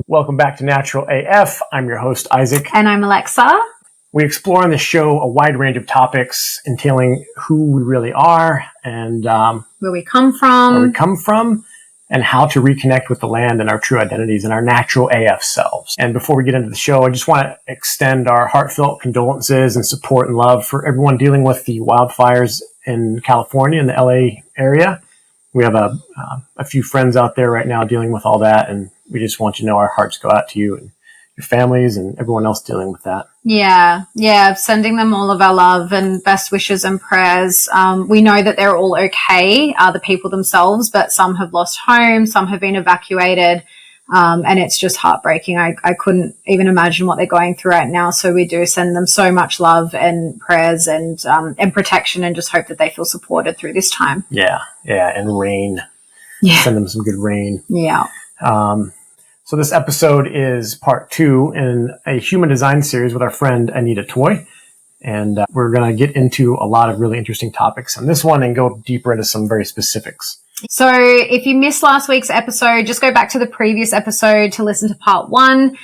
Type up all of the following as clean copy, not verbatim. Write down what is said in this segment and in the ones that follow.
Welcome back to Natural AF. I'm your host, Isaac. And I'm Alexa. We explore on the show a wide range of topics entailing who we really are and where we come from, and how to reconnect with the land and our true identities and our natural AF selves. And before we get into the show, I just want to extend our heartfelt condolences and support and love for everyone dealing with the wildfires in California and the LA area. We have a few friends out there right now dealing with all that, and we just want you to know our hearts go out to you and your families and everyone else dealing with that. Yeah. Sending them all of our love and best wishes and prayers. We know that they're all okay, the people themselves, but some have lost home, some have been evacuated, and it's just heartbreaking. I couldn't even imagine what they're going through right now. So we do send them so much love and prayers and protection, and just hope that they feel supported through this time. Yeah, and rain. Yeah. Send them some good rain. Yeah. So this episode is part 2 in a human design series with our friend Anita Toi. And we're going to get into a lot of really interesting topics on this one and go deeper into some very specifics. So if you missed last week's episode, just go back to the previous episode to listen to part 1.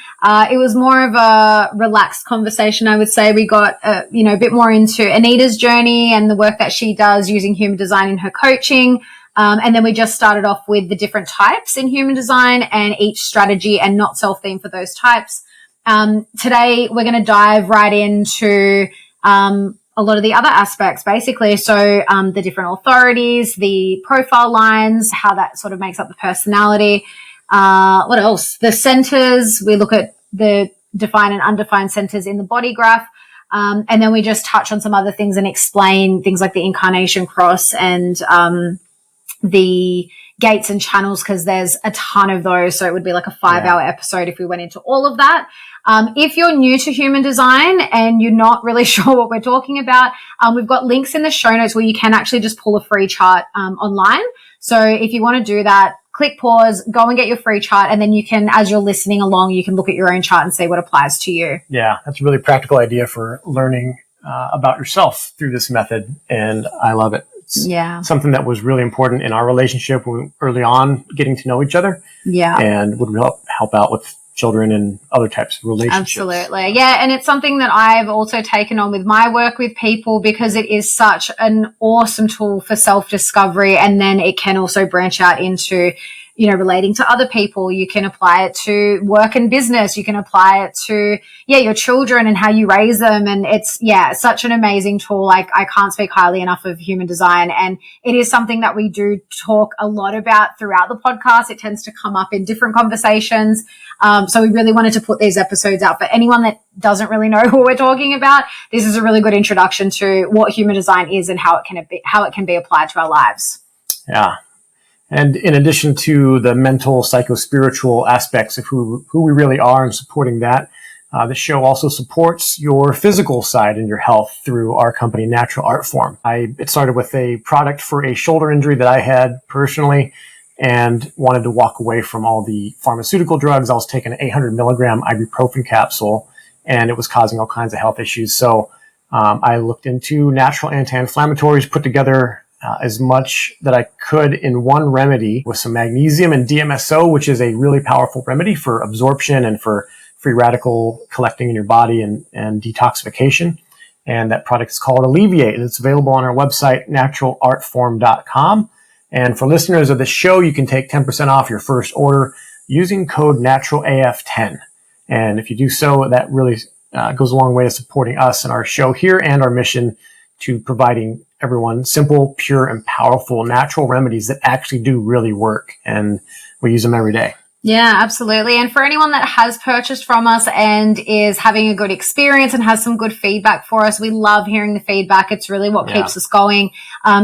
It was more of a relaxed conversation, I would say. We got, a bit more into Anita's journey and the work that she does using human design in her coaching. And then we just started off with the different types in human design and each strategy and not self-theme for those types. Today we're going to dive right into a lot of the other aspects, basically. So the different authorities, the profile lines, how that sort of makes up the personality. What else? The centers. We look at the defined and undefined centers in the body graph. And then we just touch on some other things and explain things like the Incarnation Cross and the gates and channels, because there's a ton of those. So it would be like a 5-hour episode if we went into all of that. If you're new to human design and you're not really sure what we're talking about, we've got links in the show notes where you can actually just pull a free chart online. So if you want to do that, click pause, go and get your free chart, and then you can, as you're listening along, you can look at your own chart and see what applies to you. Yeah, that's a really practical idea for learning about yourself through this method, and I love it. It's something that was really important in our relationship early on, getting to know each other. Yeah. And would help out with children and other types of relationships. Absolutely. Yeah. And it's something that I've also taken on with my work with people, because it is such an awesome tool for self-discovery. And then it can also branch out into, relating to other people. You can apply it to work and business. You can apply it to, your children and how you raise them. And it's, such an amazing tool. Like, I can't speak highly enough of human design. And it is something that we do talk a lot about throughout the podcast. It tends to come up in different conversations. So we really wanted to put these episodes out for anyone that doesn't really know who we're talking about. This is a really good introduction to what human design is and how it can be applied to our lives. Yeah. And in addition to the mental, psycho-spiritual aspects of who we really are and supporting that, the show also supports your physical side and your health through our company, Natural Art Form. It started with a product for a shoulder injury that I had personally and wanted to walk away from all the pharmaceutical drugs. I was taking an 800 milligram ibuprofen capsule, and it was causing all kinds of health issues. So I looked into natural anti-inflammatories, put together as much that I could in one remedy with some magnesium and DMSO, which is a really powerful remedy for absorption and for free radical collecting in your body and detoxification. And that product is called Alleviate, and it's available on our website, naturalartform.com. And for listeners of the show, you can take 10% off your first order using code NaturalAF10. And if you do so, that really goes a long way to supporting us and our show here and our mission to providing everyone simple, pure, and powerful natural remedies that actually do really work. And we use them every day. Yeah, absolutely. And for anyone that has purchased from us and is having a good experience and has some good feedback for us, we love hearing the feedback. It's really what keeps us going.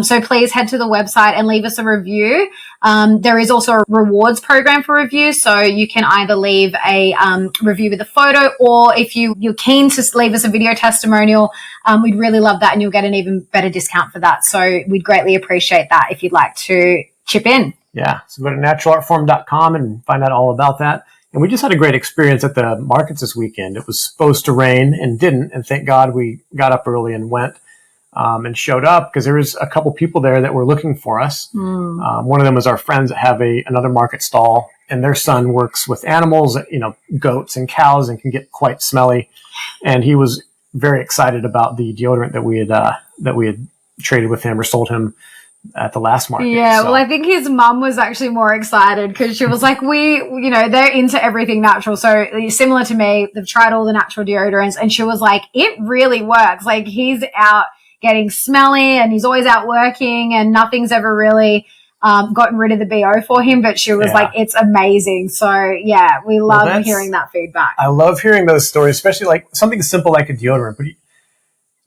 So please head to the website and leave us a review. There is also a rewards program for reviews. So you can either leave a review with a photo, or if you're keen to leave us a video testimonial, we'd really love that, and you'll get an even better discount for that. So we'd greatly appreciate that if you'd like to chip in. Yeah, so go to naturalartform.com and find out all about that. And we just had a great experience at the markets this weekend. It was supposed to rain and didn't, and thank God we got up early and went and showed up, because there was a couple people there that were looking for us. One of them was our friends that have another market stall and their son works with animals, goats and cows, and can get quite smelly. And he was very excited about the deodorant that we had traded with him or sold him at the last market. Yeah, well, I think his mum was actually more excited because she was like, they're into everything natural. So similar to me, they've tried all the natural deodorants, and she was like, it really works. Like, he's out getting smelly and he's always out working and nothing's ever really gotten rid of the BO for him. But she was like, it's amazing. So yeah, we love hearing that feedback. I love hearing those stories, especially like something simple like a deodorant, but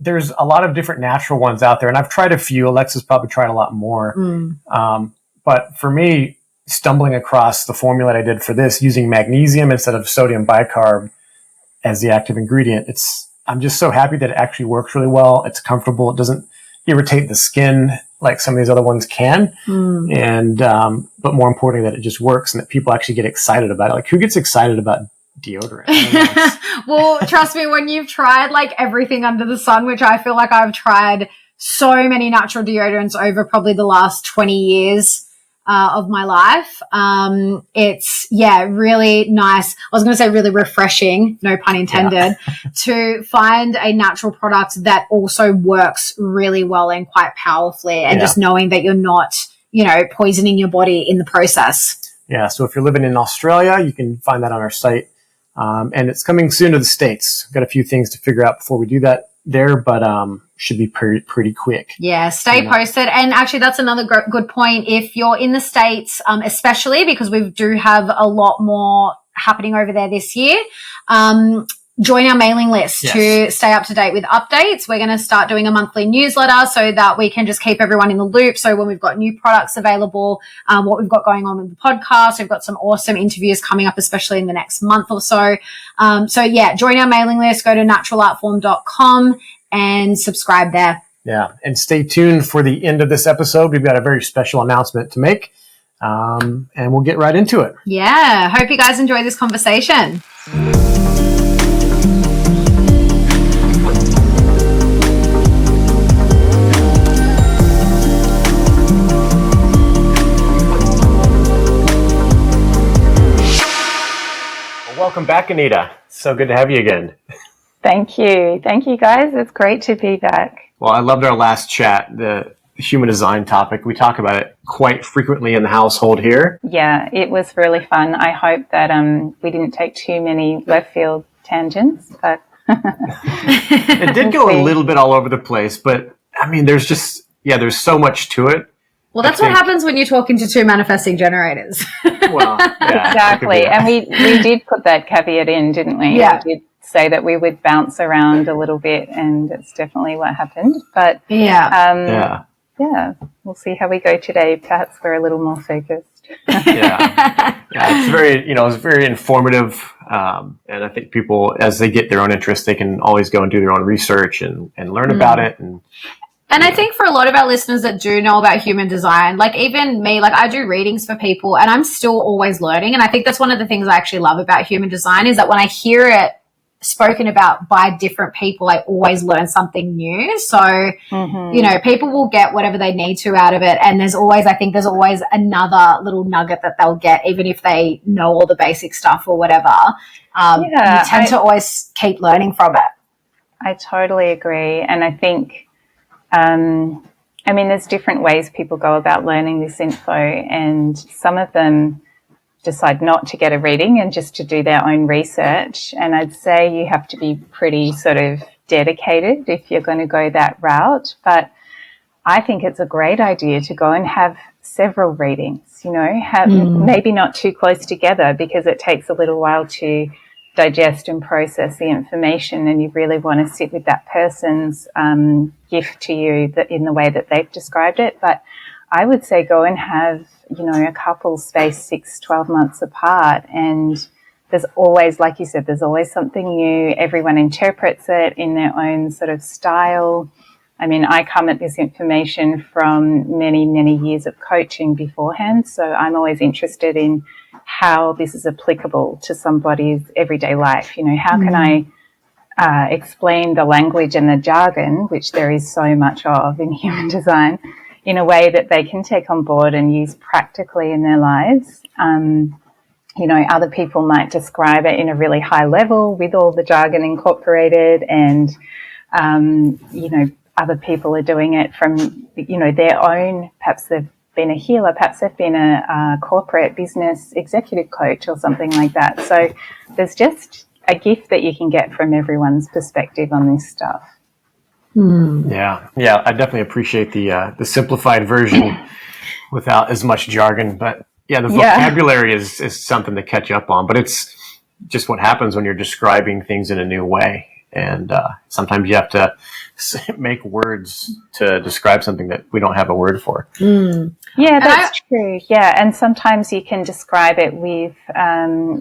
there's a lot of different natural ones out there, and I've tried a few. Alexa's probably tried a lot more. But for me, stumbling across the formula I did for this, using magnesium instead of sodium bicarb as the active ingredient, I'm just so happy that it actually works really well. It's comfortable. It doesn't irritate the skin like some of these other ones can. And but more importantly, that it just works and that people actually get excited about it. Like, who gets excited about deodorant? Well, trust me, when you've tried like everything under the sun, which I feel like I've tried so many natural deodorants over probably the last 20 years of my life. It's really nice. I was going to say really refreshing, no pun intended, to find a natural product that also works really well and quite powerfully, and just knowing that you're not, poisoning your body in the process. Yeah. So if you're living in Australia, you can find that on our site. And it's coming soon to the States. Got a few things to figure out before we do that there, but should be pretty quick. Yeah, stay posted. And actually, that's another good point. If you're in the States, especially because we do have a lot more happening over there this year, join our mailing list to stay up to date with updates. We're going to start doing a monthly newsletter so that we can just keep everyone in the loop. So when we've got new products available, what we've got going on with the podcast, we've got some awesome interviews coming up, especially in the next month or so. Join our mailing list, go to naturalartform.com and subscribe there. Yeah. And stay tuned for the end of this episode. We've got a very special announcement to make. And we'll get right into it. Yeah. Hope you guys enjoy this conversation. Welcome back, Anita. So good to have you again. Thank you. Thank you, guys. It's great to be back. Well, I loved our last chat, the human design topic. We talk about it quite frequently in the household here. Yeah, it was really fun. I hope that we didn't take too many left field tangents, but it did go a little bit all over the place, but I mean, there's so much to it. Well, that's what happens when you're talking to two manifesting generators. Well, yeah, exactly. And we did put that caveat in, didn't we? Yeah. We did say that we would bounce around a little bit, and that's definitely what happened. But yeah, we'll see how we go today. Perhaps we're a little more focused. It's very informative. And I think people, as they get their own interest, they can always go and do their own research and learn about it. And I think for a lot of our listeners that do know about human design, like even me, like I do readings for people and I'm still always learning. And I think that's one of the things I actually love about human design is that when I hear it spoken about by different people, I always learn something new. So, people will get whatever they need to out of it. And there's always another little nugget that they'll get, even if they know all the basic stuff or whatever. You tend to always keep learning from it. I totally agree. And I think, there's different ways people go about learning this info, and some of them decide not to get a reading and just to do their own research. And I'd say you have to be pretty sort of dedicated if you're going to go that route. But I think it's a great idea to go and have several readings, maybe not too close together, because it takes a little while to digest and process the information, and you really want to sit with that person's gift to you in the way that they've described it. But I would say go and have, a couple spaced 6-12 months apart, and there's always, like you said, there's always something new. Everyone interprets it in their own sort of style. I mean, I come at this information from many, many years of coaching beforehand, so I'm always interested in how this is applicable to somebody's everyday life. How can I explain the language and the jargon, which there is so much of in human design, in a way that they can take on board and use practically in their lives. Other people might describe it in a really high level with all the jargon incorporated, and, other people are doing it from, their own, perhaps they've been a healer, perhaps they've been a corporate business executive coach or something like that. So there's just a gift that you can get from everyone's perspective on this stuff. Yeah, I definitely appreciate the simplified version without as much jargon. But the vocabulary is something to catch up on. But it's just what happens when you're describing things in a new way, and sometimes you have to make words to describe something that we don't have a word for. Yeah, that's true. Yeah, and sometimes you can describe it with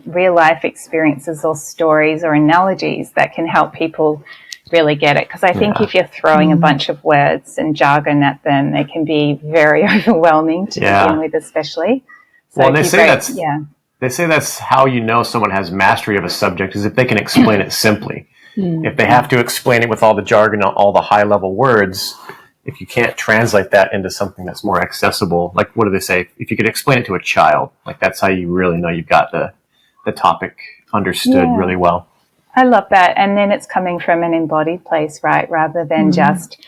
real life experiences or stories or analogies that can help people really get it. Because I think if you're throwing a bunch of words and jargon at them, it can be very overwhelming to begin with, especially. So well, they say that's how you know someone has mastery of a subject, is if they can explain it simply. If they have to explain it with all the jargon, all the high level words, if you can't translate that into something that's more accessible, like what do they say? If you could explain it to a child, like that's how you really know you've got the topic understood really well. I love that. And then it's coming from an embodied place, right? Rather than just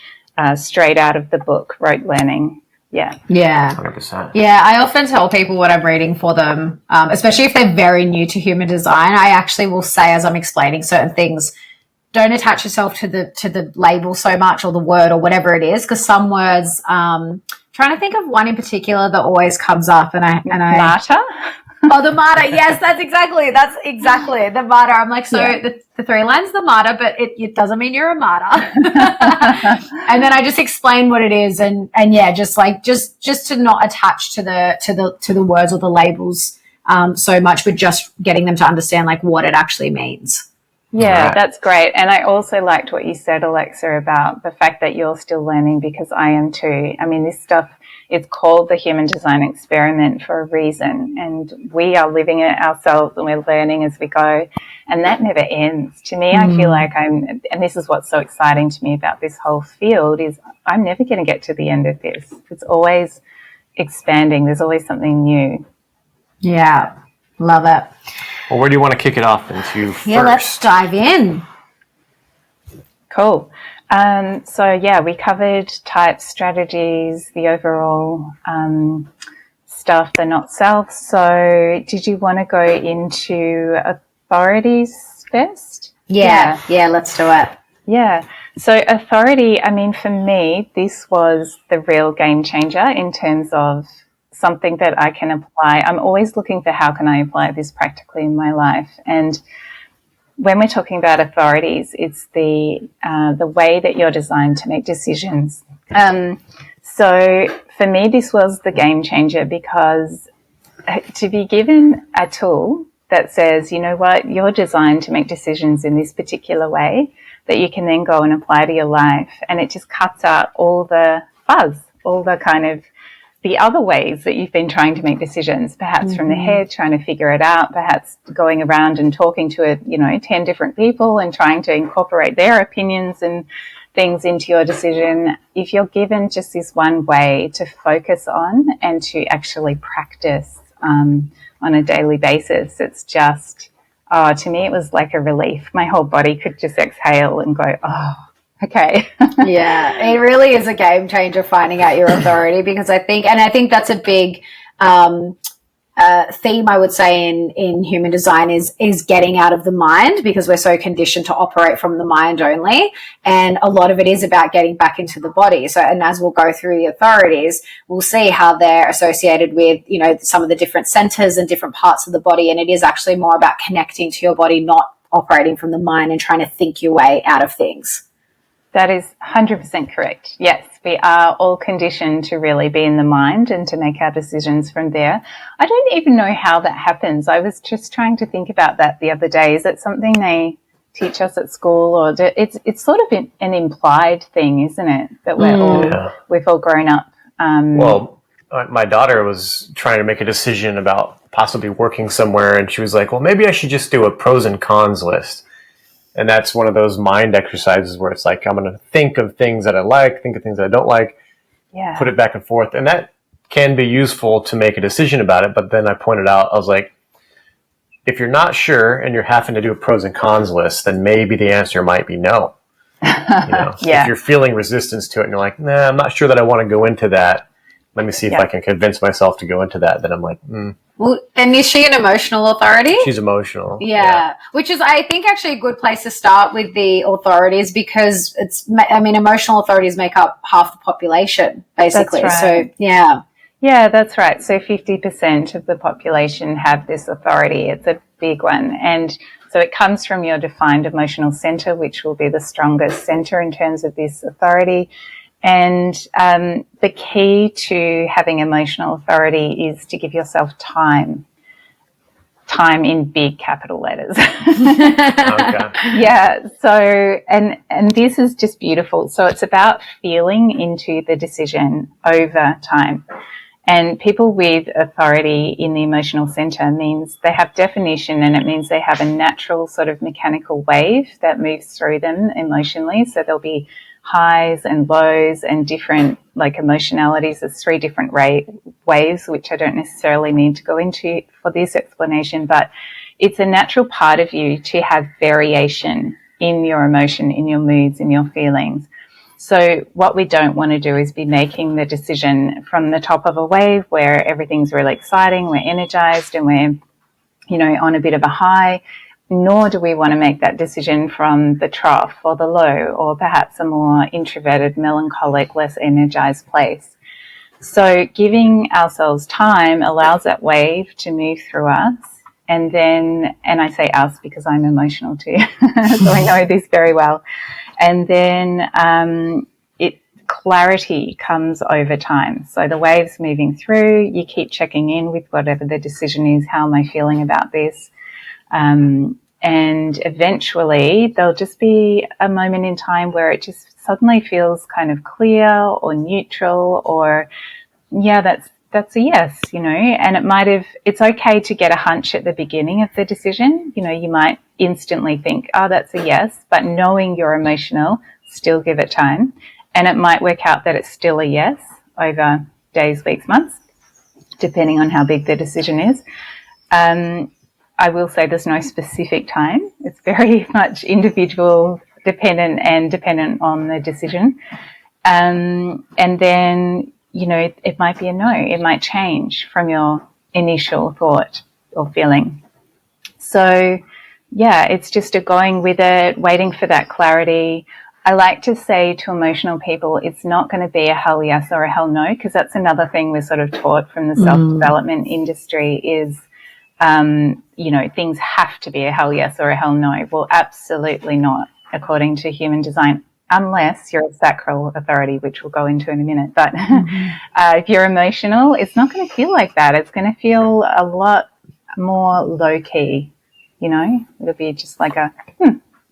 straight out of the book, rote learning. Yeah. 100%. Yeah, I often tell people what I'm reading for them, especially if they're very new to human design. I actually will say, as I'm explaining certain things, don't attach yourself to the label so much, or the word, or whatever it is, because some words, trying to think of one in particular that always comes up, and I Martyr? Oh, the martyr. Yes, that's exactly the martyr. I'm like, so the three lines, the martyr, but it doesn't mean you're a martyr. And then I just explain what it is, and just to not attach to the words or the labels so much, but just getting them to understand like what it actually means. Yeah, that's great. And I also liked what you said, Alexa, about the fact that you're still learning, because I am too. I mean, this stuff is called the human design experiment for a reason, and we are living it ourselves, and we're learning as we go, and that never ends. To me, I feel like and this is what's so exciting to me about this whole field, is I'm never going to get to the end of this. It's always expanding. There's always something new. Yeah, love it. Well, where do you want to kick it off into first? Yeah, let's dive in. Cool. We covered types, strategies, the overall stuff, the not self. So did you want to go into authorities first? Yeah, let's do it. Yeah. So authority, I mean, for me, this was the real game changer in terms of something that I can apply. I'm always looking for how can I apply this practically in my life. And when we're talking about authorities, it's the way that you're designed to make decisions. So for me, this was the game changer, because to be given a tool that says, you know what, you're designed to make decisions in this particular way that you can then go and apply to your life, and it just cuts out all the fuzz, all the kind of the other ways that you've been trying to make decisions, perhaps from the head, trying to figure it out, perhaps going around and talking to 10 different people and trying to incorporate their opinions and things into your decision. If you're given just this one way to focus on and to actually practice on a daily basis, it's just, to me, it was like a relief. My whole body could just exhale and go, okay. Yeah, it really is a game changer, finding out your authority, because I think that's a big theme, I would say, in human design is getting out of the mind, because we're so conditioned to operate from the mind only, and a lot of it is about getting back into the body. So, and as we'll go through the authorities, we'll see how they're associated with some of the different centers and different parts of the body, and it is actually more about connecting to your body, not operating from the mind and trying to think your way out of things. That is 100% correct. Yes, we are all conditioned to really be in the mind and to make our decisions from there. I don't even know how that happens. I was just trying to think about that the other day. Is it something they teach us at school, or it's sort of an implied thing, isn't it? That we've all grown up. Well, my daughter was trying to make a decision about possibly working somewhere, and she was like, well, maybe I should just do a pros and cons list. And that's one of those mind exercises where it's like, I'm going to think of things that I like, think of things that I don't like, put it back and forth. And that can be useful to make a decision about it. But then I pointed out, I was like, if you're not sure and you're having to do a pros and cons list, then maybe the answer might be no. If you're feeling resistance to it and you're like, nah, I'm not sure that I want to go into that. Let me see if I can convince myself to go into that. Then I'm like, Well, and is she an emotional authority? She's emotional. Yeah. Which is, I think, actually a good place to start with the authorities, because emotional authorities make up half the population, basically. That's right. So, yeah. Yeah, that's right. So 50% of the population have this authority. It's a big one. And so it comes from your defined emotional center, which will be the strongest center in terms of this authority. And the key to having emotional authority is to give yourself time. Time in big capital letters. Okay. Yeah. So, and this is just beautiful. So it's about feeling into the decision over time. And people with authority in the emotional center means they have definition, and it means they have a natural sort of mechanical wave that moves through them emotionally. So there'll be highs and lows and different emotionalities. There's 3 different waves, which I don't necessarily need to go into for this explanation, but it's a natural part of you to have variation in your emotion, in your moods, in your feelings. So what we don't want to do is be making the decision from the top of a wave where everything's really exciting, we're energized and we're, on a bit of a high, nor do we want to make that decision from the trough or the low, or perhaps a more introverted, melancholic, less energized place. So giving ourselves time allows that wave to move through us. And then, and I say us because I'm emotional too, so I know this very well. And then clarity comes over time. So the wave's moving through, you keep checking in with whatever the decision is. How am I feeling about this? And eventually there'll just be a moment in time where it just suddenly feels kind of clear or neutral, or that's a yes, and it's okay to get a hunch at the beginning of the decision. You might instantly think, oh, that's a yes, but knowing you're emotional, still give it time. And it might work out that it's still a yes over days, weeks, months, depending on how big the decision is. I will say there's no specific time. It's very much individual dependent and dependent on the decision. And then, it might be a no. It might change from your initial thought or feeling. So, yeah, it's just a going with it, waiting for that clarity. I like to say to emotional people, it's not going to be a hell yes or a hell no, because that's another thing we're sort of taught from the self-development industry is, things have to be a hell yes or a hell no. Well, absolutely not, according to human design, unless you're a sacral authority, which we'll go into in a minute. But if you're emotional, it's not going to feel like that. It's going to feel a lot more low-key, It'll be just like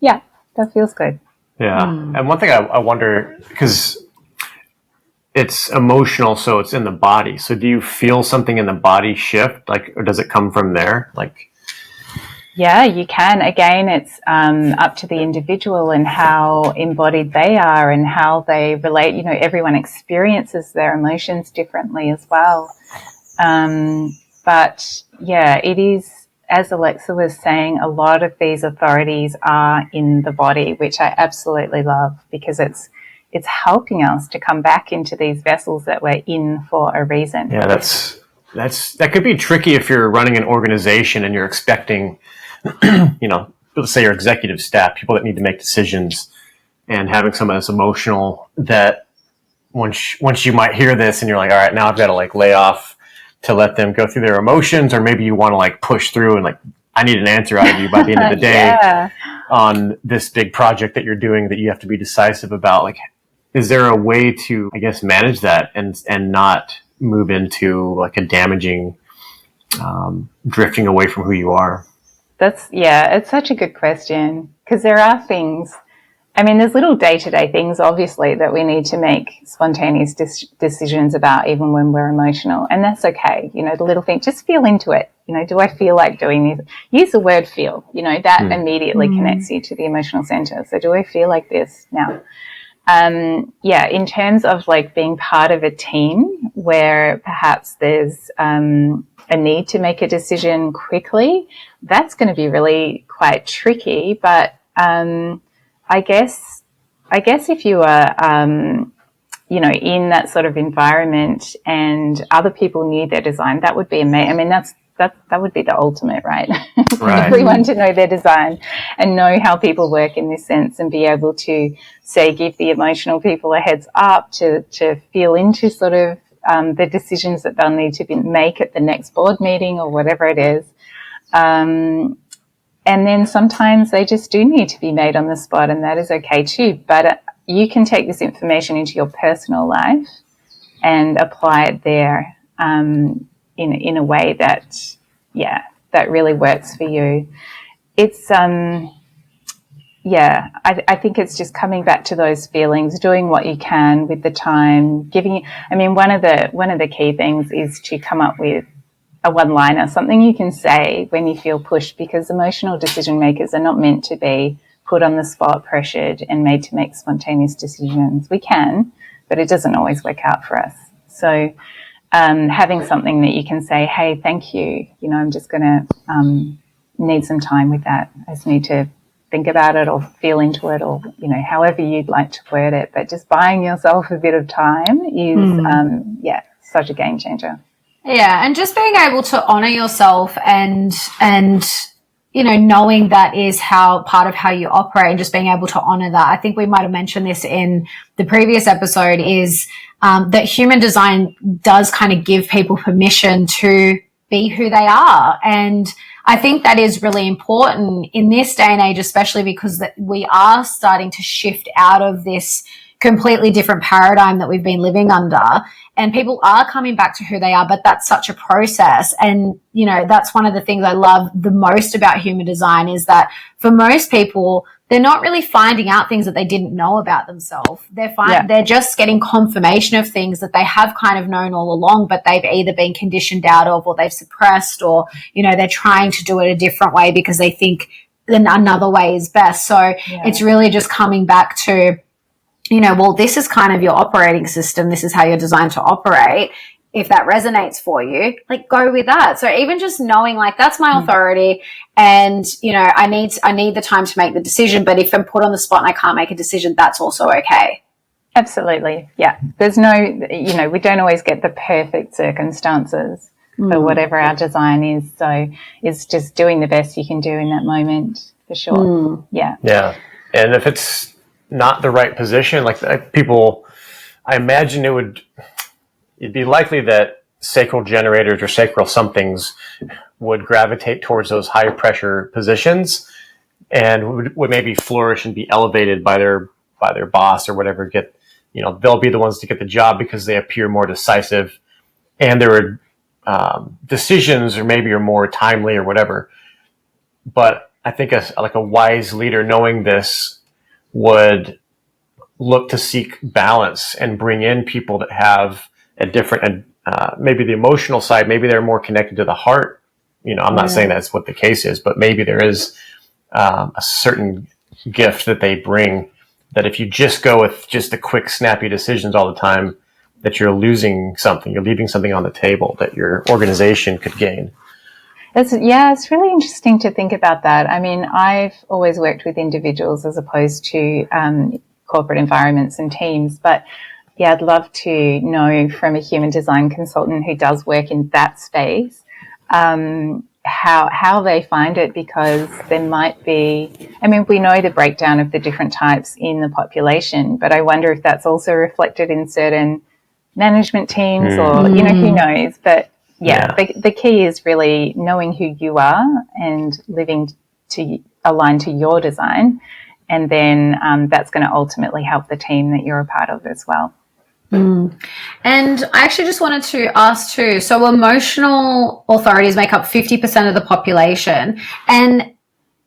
yeah, that feels good. Yeah. And one thing I wonder, because it's emotional, so it's in the body. So do you feel something in the body shift, or does it come from there? Yeah, you can. Again, it's up to the individual and how embodied they are and how they relate. Everyone experiences their emotions differently as well. But yeah, it is, as Alexa was saying, a lot of these authorities are in the body, which I absolutely love, because it's helping us to come back into these vessels that we're in for a reason. Yeah, that could be tricky if you're running an organization and you're expecting, let's say your executive staff, people that need to make decisions, and having someone that's emotional, that once you might hear this and you're like, all right, now I've got to lay off to let them go through their emotions, or maybe you want to push through and I need an answer out of you by the end of the day on this big project that you're doing that you have to be decisive about. Is there a way to, I guess, manage that and not move into a damaging, drifting away from who you are? It's such a good question, because there are things, there's little day-to-day things, obviously, that we need to make spontaneous decisions about, even when we're emotional. And that's okay. The little thing, just feel into it. Do I feel like doing this? Use the word feel, that immediately connects you to the emotional center. So do I feel like this now? In terms of like being part of a team where perhaps there's a need to make a decision quickly, that's going to be really quite tricky. But I guess if you are in that sort of environment and other people knew their design, that would be amazing. I mean, that would be the ultimate, right? Right. Everyone to know their design and know how people work in this sense, and be able to, say, give the emotional people a heads up to feel into sort of the decisions that they'll need to make at the next board meeting or whatever it is. And then sometimes they just do need to be made on the spot, and that is okay too. But you can take this information into your personal life and apply it there in a way that really works for you. It's I think it's just coming back to those feelings, doing what you can with the time, one of the key things is to come up with a one-liner, something you can say when you feel pushed, because emotional decision makers are not meant to be put on the spot, pressured, and made to make spontaneous decisions. We can, but it doesn't always work out for us. So having something that you can say, hey, thank you, I'm just going to need some time with that. I just need to think about it or feel into it, or, however you'd like to word it. But just buying yourself a bit of time is, such a game changer. Yeah, and just being able to honor yourself and knowing that is part of how you operate, and just being able to honor that. I think we might have mentioned this in the previous episode, is that human design does kind of give people permission to be who they are. And I think that is really important in this day and age, especially because that we are starting to shift out of this completely different paradigm that we've been living under, and people are coming back to who they are, but that's such a process. And, that's one of the things I love the most about human design, is that for most people, they're not really finding out things that they didn't know about themselves. They're just getting confirmation of things that they have kind of known all along, but they've either been conditioned out of, or they've suppressed, or, they're trying to do it a different way because they think then another way is best. So it's really just coming back to, this is kind of your operating system. This is how you're designed to operate. If that resonates for you, like, go with that. So even just knowing, like, that's my authority, and, I need the time to make the decision, but if I'm put on the spot and I can't make a decision, that's also okay. Absolutely. Yeah. There's no, we don't always get the perfect circumstances for whatever our design is. So it's just doing the best you can do in that moment, for sure. Yeah. Yeah. And if it's not the right position, like people, I imagine it'd be likely that sacral generators or sacral somethings would gravitate towards those higher pressure positions, and would maybe flourish and be elevated by their boss or whatever. They'll be the ones to get the job because they appear more decisive, and their decisions are more timely or whatever. But I think a wise leader, knowing this, would look to seek balance and bring in people that have a different, maybe the emotional side, maybe they're more connected to the heart. I'm not saying that's what the case is, but maybe there is a certain gift that they bring, that if you just go with just the quick, snappy decisions all the time, that you're losing something, you're leaving something on the table that your organization could gain. It's really interesting to think about that. I mean, I've always worked with individuals as opposed to corporate environments and teams, but I'd love to know from a human design consultant who does work in that space, how they find it, because there might be, we know the breakdown of the different types in the population, but I wonder if that's also reflected in certain management teams or, who knows. But the key is really knowing who you are and living to align to your design. And then that's going to ultimately help the team that you're a part of as well. And I actually just wanted to ask too, so emotional authorities make up 50% of the population. And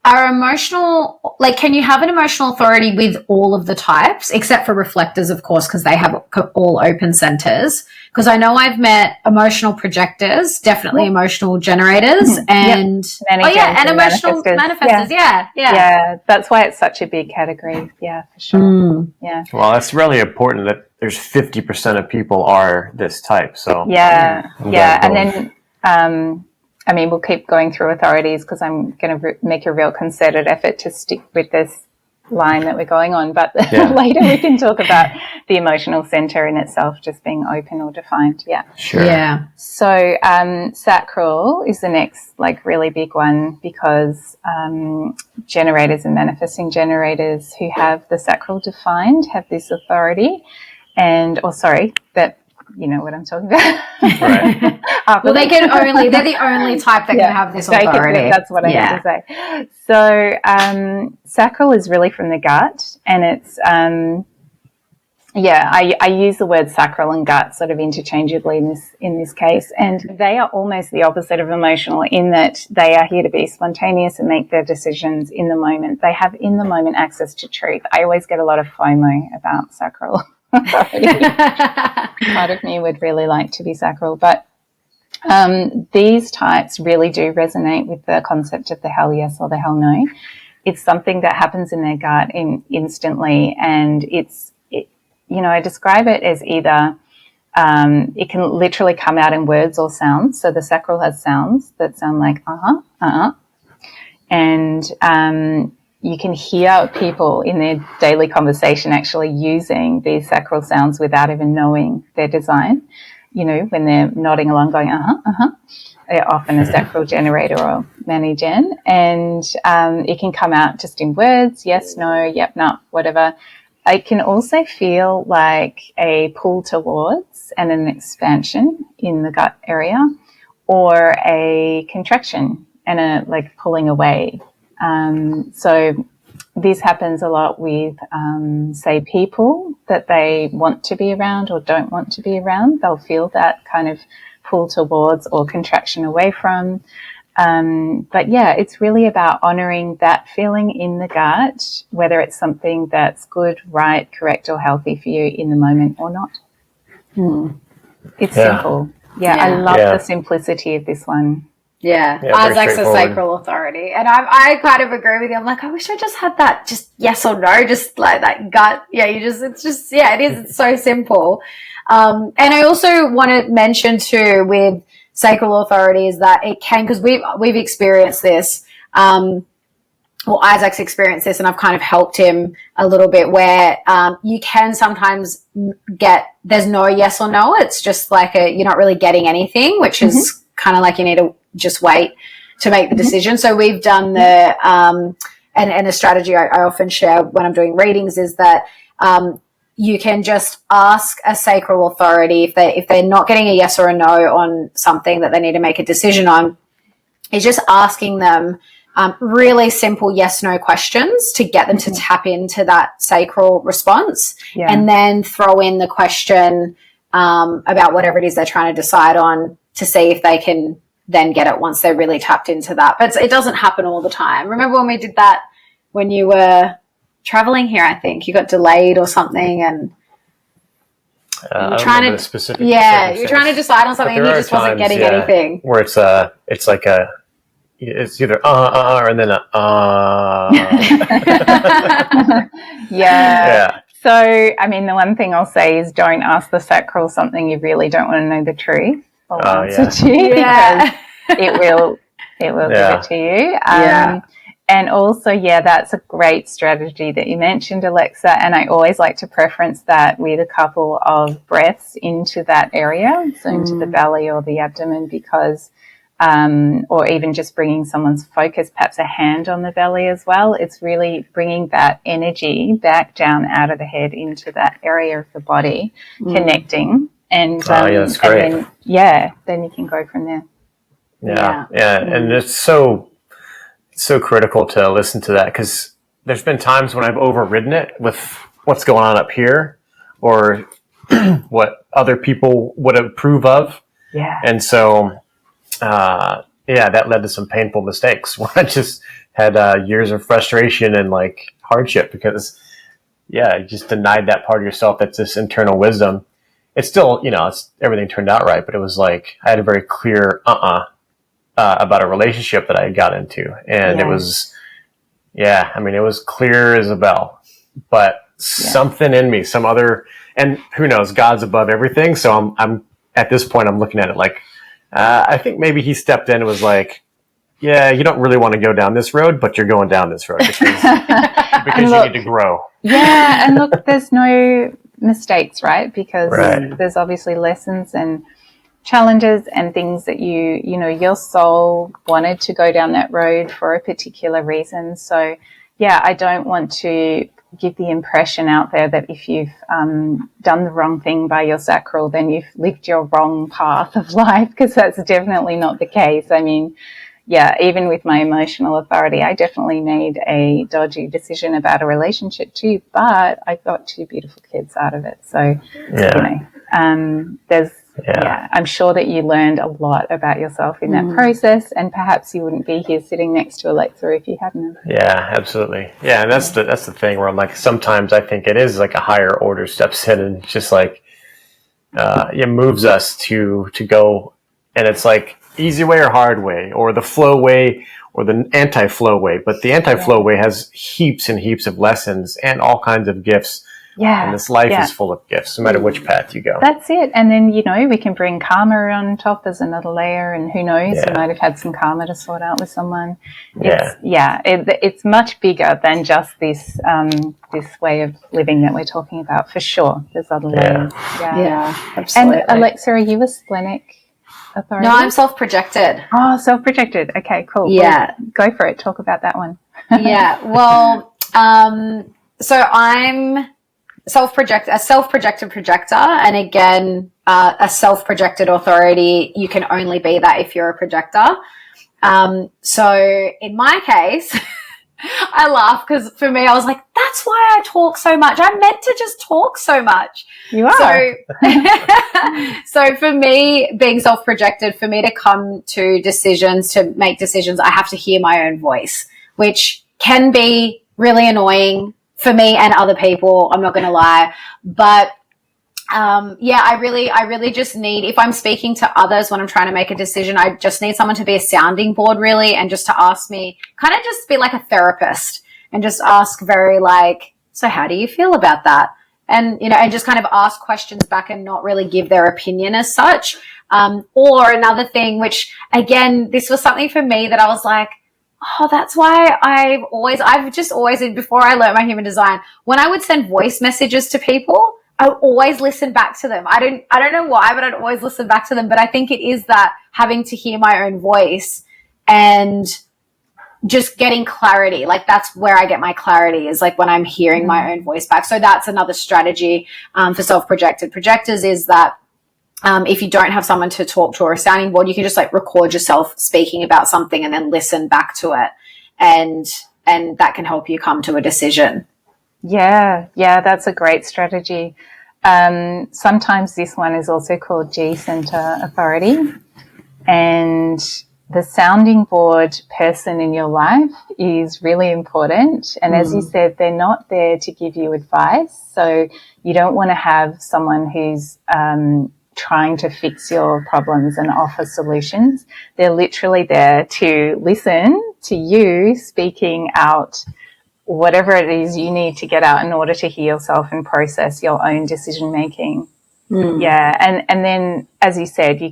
Are emotional, like, can you have an emotional authority with all of the types, except for reflectors, of course, because they have all open centers? Because I know I've met emotional projectors, definitely emotional generators, and and emotional manifestors. Yeah. That's why it's such a big category. Yeah, for sure. Yeah. Well, that's really important that there's 50% of people are this type. So and then. I mean, we'll keep going through authorities because I'm going to make a real concerted effort to stick with this line that we're going on. But later we can talk about the emotional center in itself just being open or defined. Yeah. Sure. Yeah. So sacral is the next really big one because generators and manifesting generators who have the sacral defined have this authority that you know what I'm talking about. Right. Well, they're the only type that can have this authority. That's what I meant to say. So, sacral is really from the gut, and it's, I use the word sacral and gut sort of interchangeably in this case, and they are almost the opposite of emotional in that they are here to be spontaneous and make their decisions in the moment. They have in the moment access to truth. I always get a lot of FOMO about sacral. Part of me would really like to be sacral, but these types really do resonate with the concept of the hell yes or the hell no. It's something that happens in their gut instantly, and I describe it as either it can literally come out in words or sounds. So the sacral has sounds that sound like and you can hear people in their daily conversation actually using these sacral sounds without even knowing their design. You know, when they're nodding along going, they're often a sacral generator or mani-gen. And it can come out just in words, yes, no, yep, no, whatever. It can also feel like a pull towards and an expansion in the gut area, or a contraction and a pulling away. So this happens a lot with, say, people that they want to be around or don't want to be around. They'll feel that kind of pull towards or contraction away from. But it's really about honoring that feeling in the gut, whether it's something that's good, right, correct, or healthy for you in the moment or not. It's simple. I love the simplicity of this one. Isaac's a sacral authority, and I kind of agree with you. I'm like, I wish I just had that, just yes or no, just like that gut. It's so simple. And I also want to mention too with sacral authority is that it can, because we've experienced this. Isaac's experienced this, and I've kind of helped him a little bit, where you can sometimes there's no yes or no. It's just like you're not really getting anything, which is kind of like you need to just wait to make the decision. So we've done the and a strategy I often share when I'm doing readings is that you can just ask a sacral authority if they're not getting a yes or a no on something that they need to make a decision on, is just asking them really simple yes/no questions to get them to tap into that sacral response, and then throw in the question about whatever it is they're trying to decide on to see if they can then get it once they're really tapped into that. But it doesn't happen all the time. Remember when we did that when you were traveling here? I think you got delayed or something, and you're trying to specific. Yeah, you're trying to decide on something and you just wasn't getting anything. Where it's like it's either and then So, I mean, the one thing I'll say is don't ask the sacral something you really don't want to know the truth or answer to, because it will give it to you. And also, that's a great strategy that you mentioned, Alexa. And I always like to preference that with a couple of breaths into that area, so into the belly or the abdomen, because or even just bringing someone's focus, perhaps a hand on the belly as well. It's really bringing that energy back down out of the head into that area of the body, connecting. And, that's great. And then you can go from there. And it's so critical to listen to that, because there's been times when I've overridden it with what's going on up here or what other people would approve of. And so, that led to some painful mistakes where I just had years of frustration and like hardship because, yeah, you just denied that part of yourself. That's this internal wisdom. It's still, everything turned out right, but it was like I had a very clear about a relationship that I got into, and it was, it was clear as a bell. But something in me, some other, and who knows, God's above everything. So I'm at this point, I'm looking at it like, I think maybe he stepped in and was like, yeah, you don't really want to go down this road, but you're going down this road because you need to grow. Yeah, and look, there's no mistakes, right? Because there's obviously lessons and challenges and things that your soul wanted to go down that road for a particular reason. So, yeah, I don't want to give the impression out there that if you've done the wrong thing by your sacral, then you've lived your wrong path of life, because that's definitely not the case. I mean, yeah, even with my emotional authority, I definitely made a dodgy decision about a relationship too, but I got 2 beautiful kids out of it. So, I'm sure that you learned a lot about yourself in that process, and perhaps you wouldn't be here sitting next to Alexa if you hadn't. Yeah, absolutely. Yeah, and that's the thing where I'm like, sometimes I think it is like a higher order steps in and just like it moves us to go, and it's like easy way or hard way, or the flow way or the anti-flow way. But the anti-flow way has heaps and heaps of lessons and all kinds of gifts. Yeah. And this life is full of gifts, no matter which path you go. That's it. And then, we can bring karma on top as another layer, and who knows, you might have had some karma to sort out with someone. It's much bigger than just this way of living that we're talking about, for sure. There's other layers. Yeah, absolutely. And Alexa, are you a splenic authority? No, I'm self-projected. Oh, self-projected. Okay, cool. Yeah. Well, go for it. Talk about that one. Yeah. Well, so I'm a self-projected projector, and again, a self-projected authority. You can only be that if you're a projector. So in my case, I laugh because for me, I was like, that's why I talk so much. I'm meant to just talk so much. You are. So for me, being self-projected, for me to come to decisions, to make decisions, I have to hear my own voice, which can be really annoying for me and other people. I'm not going to lie, but I really just need, if I'm speaking to others when I'm trying to make a decision, I just need someone to be a sounding board, really, and just to ask me, kind of just be like a therapist and just ask very like, so how do you feel about that? And, and just kind of ask questions back and not really give their opinion as such. Or another thing, which again, this was something for me that I was like, oh, that's why I've just always, before I learned my human design, when I would send voice messages to people, I would always listen back to them. I don't know why, but I'd always listen back to them. But I think it is that having to hear my own voice and just getting clarity. Like that's where I get my clarity, is like when I'm hearing my own voice back. So that's another strategy for self-projected projectors, is that if you don't have someone to talk to or a sounding board, you can just like record yourself speaking about something and then listen back to it. And that can help you come to a decision. Yeah, that's a great strategy. Sometimes this one is also called G-center authority, and the sounding board person in your life is really important. And as you said, they're not there to give you advice. So you don't want to have someone who's trying to fix your problems and offer solutions. They're literally there to listen to you speaking out whatever it is you need to get out in order to heal yourself and process your own decision making. Yeah. And then, as you said, you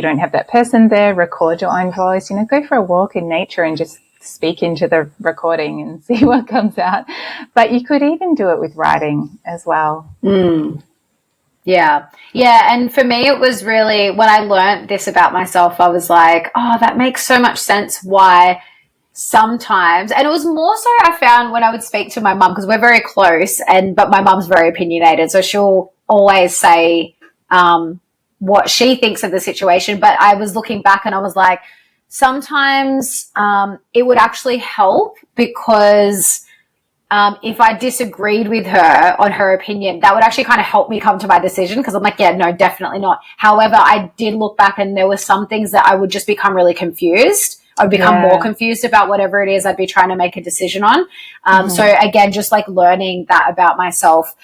don't have that person there, record your own voice, go for a walk in nature and just speak into the recording and see what comes out. But you could even do it with writing as well. Yeah. And for me, it was really, when I learned this about myself, I was like, oh, that makes so much sense why sometimes, and it was more so I found when I would speak to my mum, because we're very close, but my mum's very opinionated, so she'll always say what she thinks of the situation. But I was looking back and I was like, sometimes it would actually help, because if I disagreed with her on her opinion, that would actually kind of help me come to my decision, because I'm like, yeah, no, definitely not. However, I did look back and there were some things that I would just become really confused I would become more confused about whatever it is I'd be trying to make a decision on. So again, just like learning that about myself,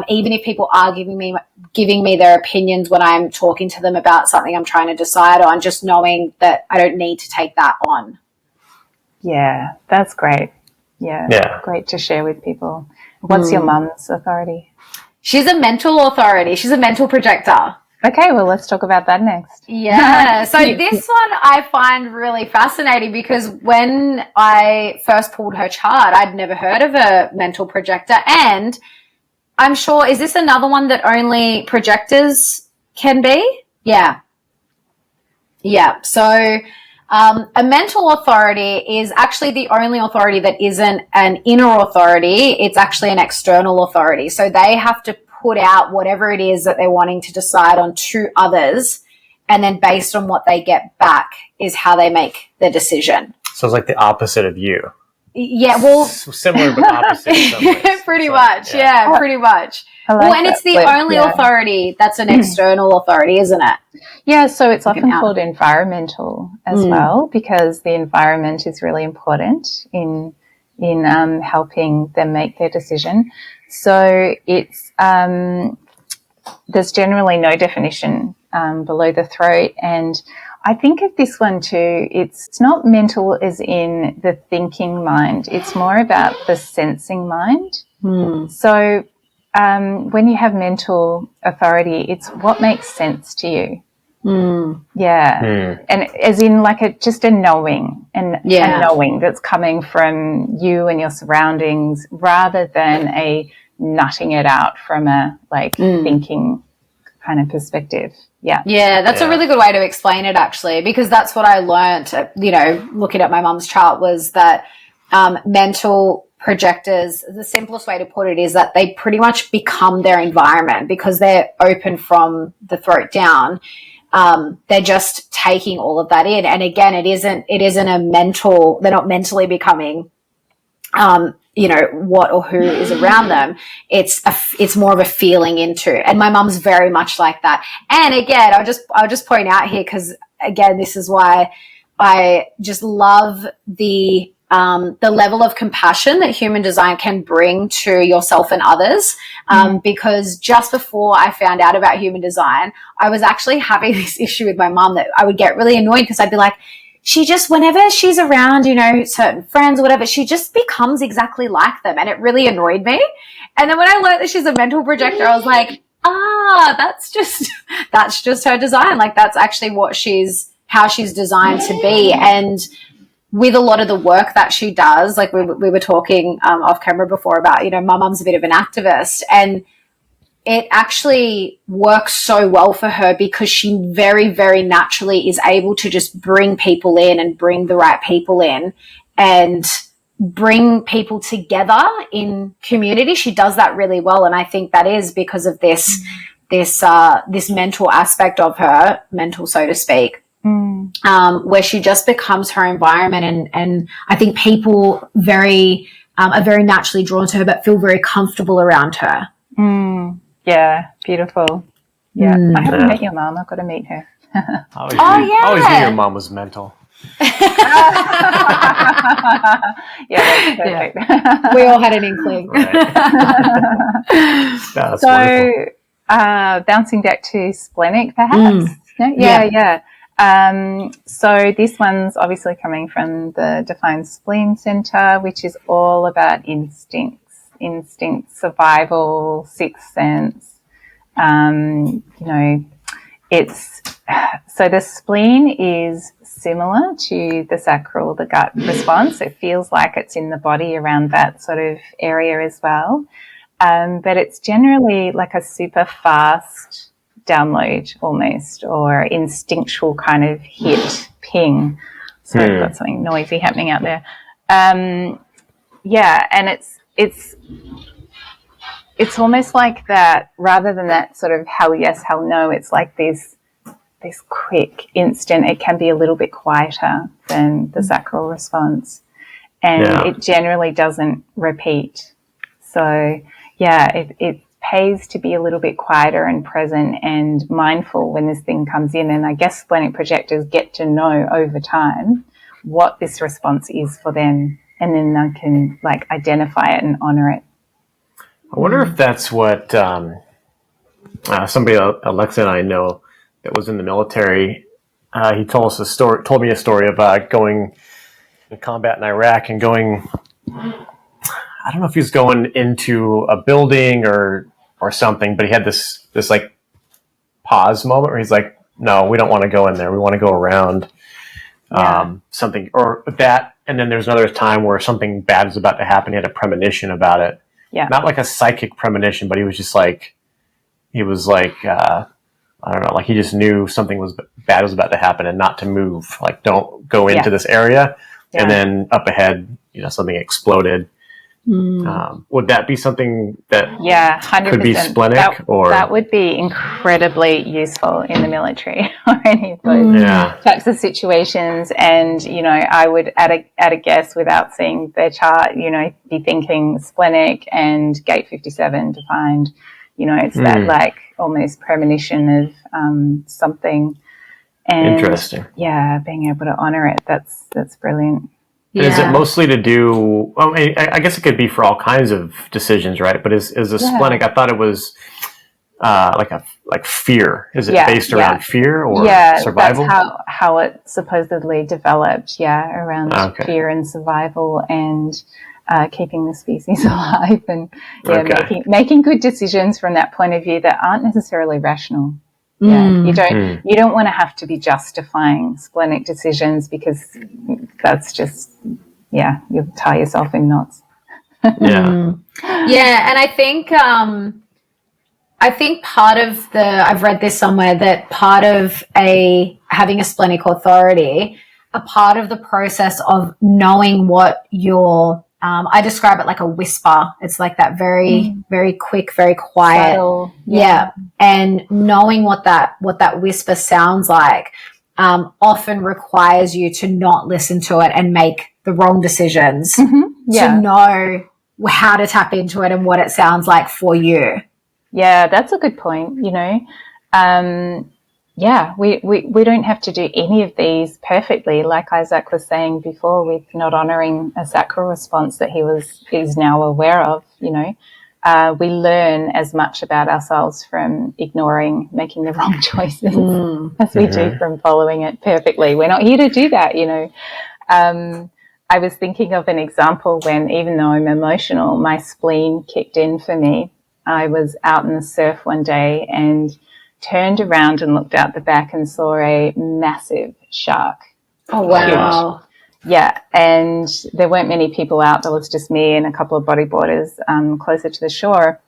even if people are giving me their opinions when I'm talking to them about something I'm trying to decide on, just knowing that I don't need to take that on. Yeah, that's great. Yeah. Great to share with people. What's your mum's authority? She's a mental authority. She's a mental projector. Okay, well, let's talk about that next. Yeah. So this one I find really fascinating because when I first pulled her chart, I'd never heard of a mental projector. And I'm sure, is this another one that only projectors can be? Yeah. Yeah. So a mental authority is actually the only authority that isn't an inner authority. It's actually an external authority. So they have to put out whatever it is that they're wanting to decide on to others. And then based on what they get back is how they make the decision. So it's like the opposite of you. Yeah, well, similar but opposite in some ways. Pretty much. Yeah, pretty much. Like well, and it's the only authority that's an external authority, isn't it? Yeah, so it's often called environmental as well, because the environment is really important in helping them make their decision. So it's there's generally no definition below the throat, and I think of this one too, it's not mental as in the thinking mind. It's more about the sensing mind. So when you have mental authority, it's what makes sense to you. Yeah. And as in like just a knowing and a knowing that's coming from you and your surroundings rather than a nutting it out from a thinking kind of perspective. Yeah, that's a really good way to explain it, actually, because that's what I learned, looking at my mum's chart, was that mental projectors, the simplest way to put it is that they pretty much become their environment because they're open from the throat down. They're just taking all of that in. And again, it isn't a mental, they're not mentally becoming what or who is around them. It's more of a feeling into, and my mum's very much like that. And again, I'll just point out here, because again, this is why I just love the level of compassion that human design can bring to yourself and others. Because just before I found out about human design, I was actually having this issue with my mum that I would get really annoyed because I'd be like, she just, whenever she's around, certain friends or whatever, she just becomes exactly like them. And it really annoyed me. And then when I learned that she's a mental projector, I was like, that's just her design. Like, that's actually how she's designed to be. And with a lot of the work that she does, like we were talking off camera before about, my mum's a bit of an activist, and it actually works so well for her because she very, very naturally is able to just bring people in and bring the right people in and bring people together in community. She does that really well. And I think that is because of this mental aspect of her, mental, so to speak, where she just becomes her environment. And I think people are very naturally drawn to her, but feel very comfortable around her. Yeah, beautiful. Yeah, I haven't met your mom. I've got to meet her. I always knew your mom was mental. Yeah, that's perfect. Yeah. We all had an inkling. Right. That's so, wonderful. Bouncing back to splenic, perhaps. Yeah. So this one's obviously coming from the Defined Spleen Center, which is all about instinct, survival, sixth sense. It's so the spleen is similar to the sacral, the gut response. It feels like it's in the body around that sort of area as well. But it's generally like a super fast download almost, or instinctual kind of hit, ping. So I've got something noisy happening out there. And it's almost like that, rather than that sort of hell yes, hell no, it's like this quick instant. It can be a little bit quieter than the sacral response, and it generally doesn't repeat. So it pays to be a little bit quieter and present and mindful when this thing comes in. And I guess splenic projectors get to know over time what this response is for them, and then they can like identify it and honor it. I wonder if that's what somebody, Alexa and I know, that was in the military. He told me a story about going in combat in Iraq and going. I don't know if he was going into a building or something, but he had this like pause moment where he's like, "No, we don't want to go in there. We want to go around something or that." And then there's another time where something bad is about to happen. He had a premonition about it. Yeah, not like a psychic premonition, but he was like, I don't know, like he just knew something bad was about to happen and not to move. Like, don't go into this area. Yeah. And then up ahead, something exploded. Would that be something that 100%. could be splenic? That would be incredibly useful in the military or any of those types of situations. And, I would, at a guess without seeing their chart, be thinking splenic and gate 57 defined. It's that like almost premonition of something. And interesting. Yeah, being able to honor it. That's brilliant. Yeah. Is it mostly to do? Well, I guess it could be for all kinds of decisions, right? But is a splenic? I thought it was like fear. Is it based around fear or survival? That's how it supposedly developed. Yeah, around fear and survival and keeping the species alive and making good decisions from that point of view that aren't necessarily rational. Yeah, you don't want to have to be justifying splenic decisions because that's just you'll tie yourself in knots. And I think part of I've read this somewhere that part of having a splenic authority, a part of the process of knowing what your I describe it like a whisper. It's like that very, very quick, very quiet. Subtle, and knowing what that whisper sounds like often requires you to not listen to it and make the wrong decisions to know how to tap into it and what it sounds like for you. Yeah, that's a good point. We don't have to do any of these perfectly, like Isaac was saying before, with not honouring a sacral response that he is now aware of. We learn as much about ourselves from ignoring making the wrong choices as we do from following it perfectly. We're not here to do that. I was thinking of an example when, even though I'm emotional, my spleen kicked in for me. I was out in the surf one day and turned around and looked out the back and saw a massive shark. Oh, wow. Huge. Yeah, and there weren't many people out. There was just me and a couple of bodyboarders closer to the shore.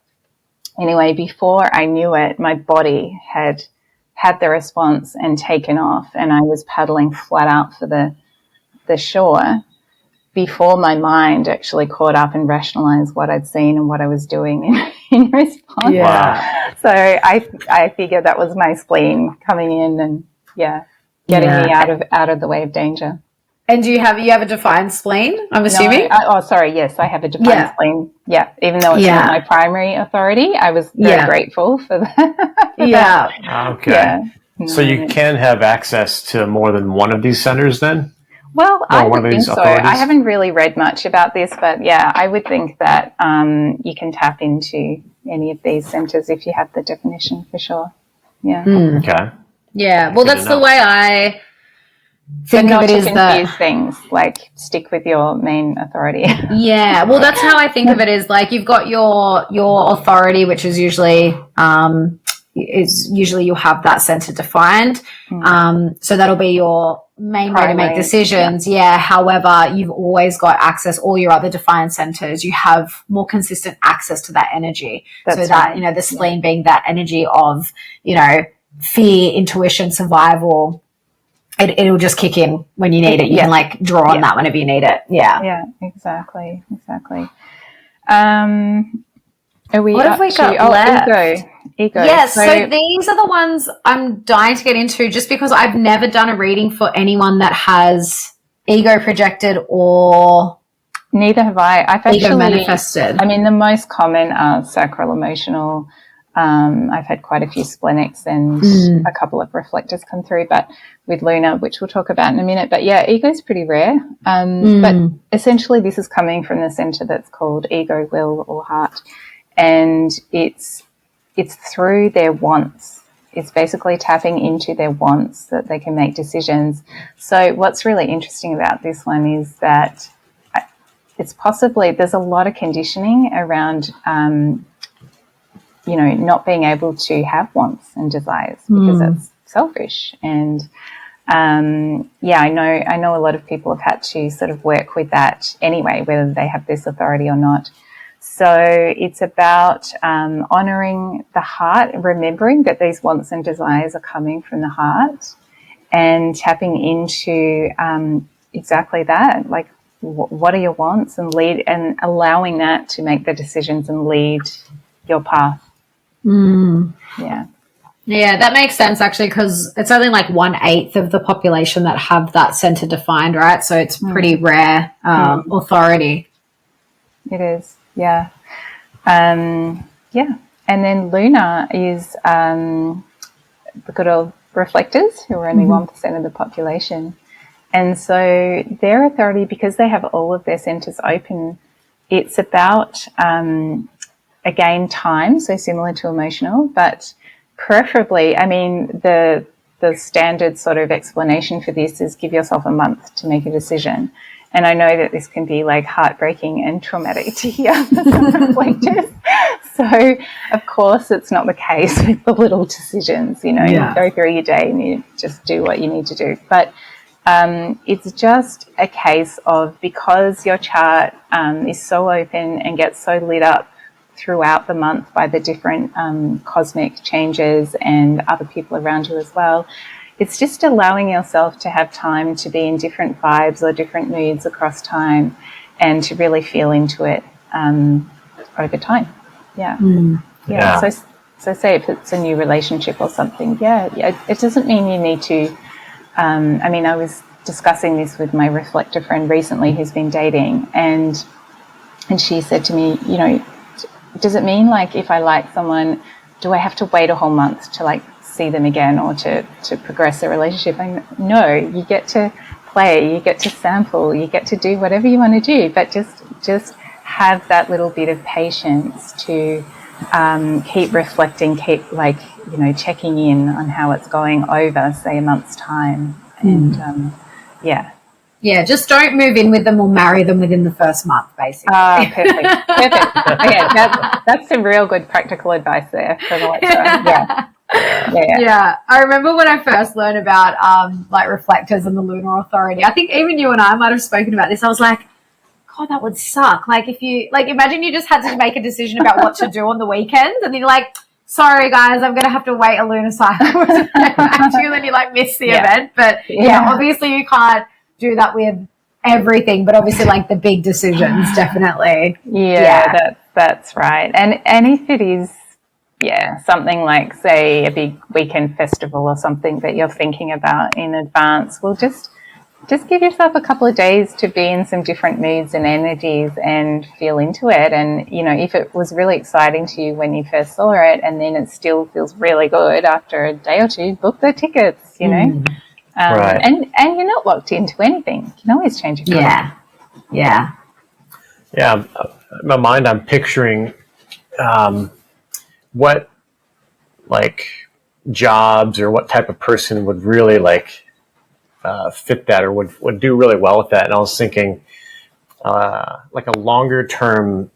Anyway, before I knew it, my body had the response and taken off, and I was paddling flat out for the shore before my mind actually caught up and rationalized what I'd seen and what I was doing in response. Yeah. So I figured that was my spleen coming in and getting me out of the way of danger. And you have a defined spleen, I'm assuming? Yes, I have a defined spleen. Yeah, even though it's not my primary authority, I was very grateful for that. Okay. Yeah. So you can have access to more than one of these centers then? Well, I would think so. I haven't really read much about this, but I would think that you can tap into any of these centers if you have the definition for sure. Yeah. Okay. Yeah. Well, that's the way I think of it, is confuse things, like stick with your main authority. Yeah. Well, that's how I think of it, is like you've got your authority, which is usually you'll have that center defined. So that'll be your main way to make decisions. However, you've always got access, all your other defined centers, you have more consistent access to that energy. That's that, the spleen being that energy of, fear, intuition, survival, it'll just kick in when you need it. You can like draw on that whenever you need it. Yeah, exactly. What have we got left? Ego. Yes, so these are the ones I'm dying to get into, just because I've never done a reading for anyone that has ego projected or neither have I. I've ego manifested. I mean, the most common are sacral emotional, I've had quite a few splenics and a couple of reflectors come through, but with Luna, which we'll talk about in a minute. But yeah, ego is pretty rare. But essentially this is coming from the center that's called ego, will, or heart. And it's through their wants. It's basically tapping into their wants that they can make decisions. So what's really interesting about this one is that it's possibly, there's a lot of conditioning around, not being able to have wants and desires because that's selfish. And I know a lot of people have had to sort of work with that anyway, whether they have this authority or not. So it's about honouring the heart, remembering that these wants and desires are coming from the heart, and tapping into exactly that, like what are your wants, and allowing that to make the decisions and lead your path. Yeah. Yeah, that makes sense actually, because it's only like 1/8 of the population that have that center defined, right? So it's pretty rare authority. It is, yeah. And then Luna is the good old reflectors, who are only 1% of the population. And so their authority, because they have all of their centers open, it's about, again, time, so similar to emotional, but preferably, I mean, the standard sort of explanation for this is give yourself a month to make a decision. And I know that this can be like heartbreaking and traumatic to hear for some reflectors. So, of course, it's not the case with the little decisions, you go through your day and you just do what you need to do. But it's just a case of, because your chart is so open and gets so lit up throughout the month by the different cosmic changes and other people around you as well, it's just allowing yourself to have time to be in different vibes or different moods across time, and to really feel into it over time. Yeah. So say if it's a new relationship or something, it doesn't mean you need to. I was discussing this with my reflector friend recently who's been dating, and she said to me, does it mean like if I like someone, do I have to wait a whole month to like see them again or to progress the relationship? No, you get to play, you get to sample, you get to do whatever you want to do, but just have that little bit of patience to keep reflecting, keep checking in on how it's going over, say, a month's time. And Yeah, just don't move in with them or marry them within the first month, basically. Perfect. Okay, that's some real good practical advice there for the lecturer. Yeah. I remember when I first learned about reflectors and the lunar authority. I think even you and I might have spoken about this. I was like, God, that would suck. Like if you imagine you just had to make a decision about what to do on the weekend, and then you're like, sorry guys, I'm gonna have to wait a lunar cycle to get back to you, and you miss the event. But obviously you can't do that with everything, but obviously the big decisions, definitely. That's right. And if it is something like, say, a big weekend festival or something that you're thinking about in advance, well, just give yourself a couple of days to be in some different moods and energies and feel into it. And if it was really exciting to you when you first saw it, and then it still feels really good after a day or two, book the tickets, Right. And you're not locked into anything. You can always change your mind. Yeah. In my mind, I'm picturing what jobs or what type of person would really fit that, or would do really well with that. And I was thinking a longer term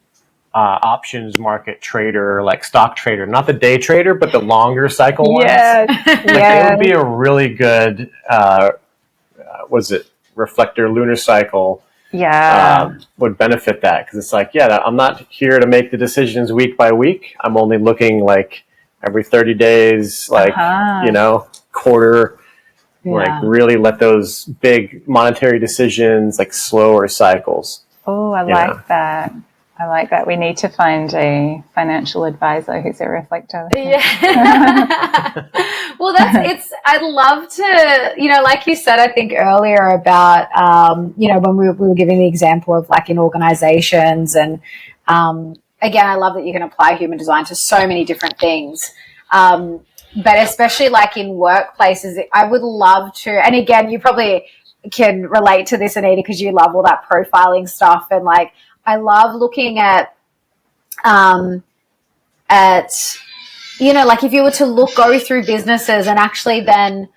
options market trader, like stock trader, not the day trader, but the longer cycle ones. It would be a really good, reflector lunar cycle. Would benefit that, because it's I'm not here to make the decisions week by week. I'm only looking every 30 days, quarter, really let those big monetary decisions, slower cycles. Oh, I like that. We need to find a financial advisor who's a reflector. Yeah. Well, I'd love to, like you said, I think earlier about, when we were giving the example of in organizations and, again, I love that you can apply human design to so many different things. But especially like in workplaces, I would love to, and again, you probably can relate to this, Anita, because you love all that profiling stuff. And like, I love looking at, you know, like if you were to go through businesses and actually then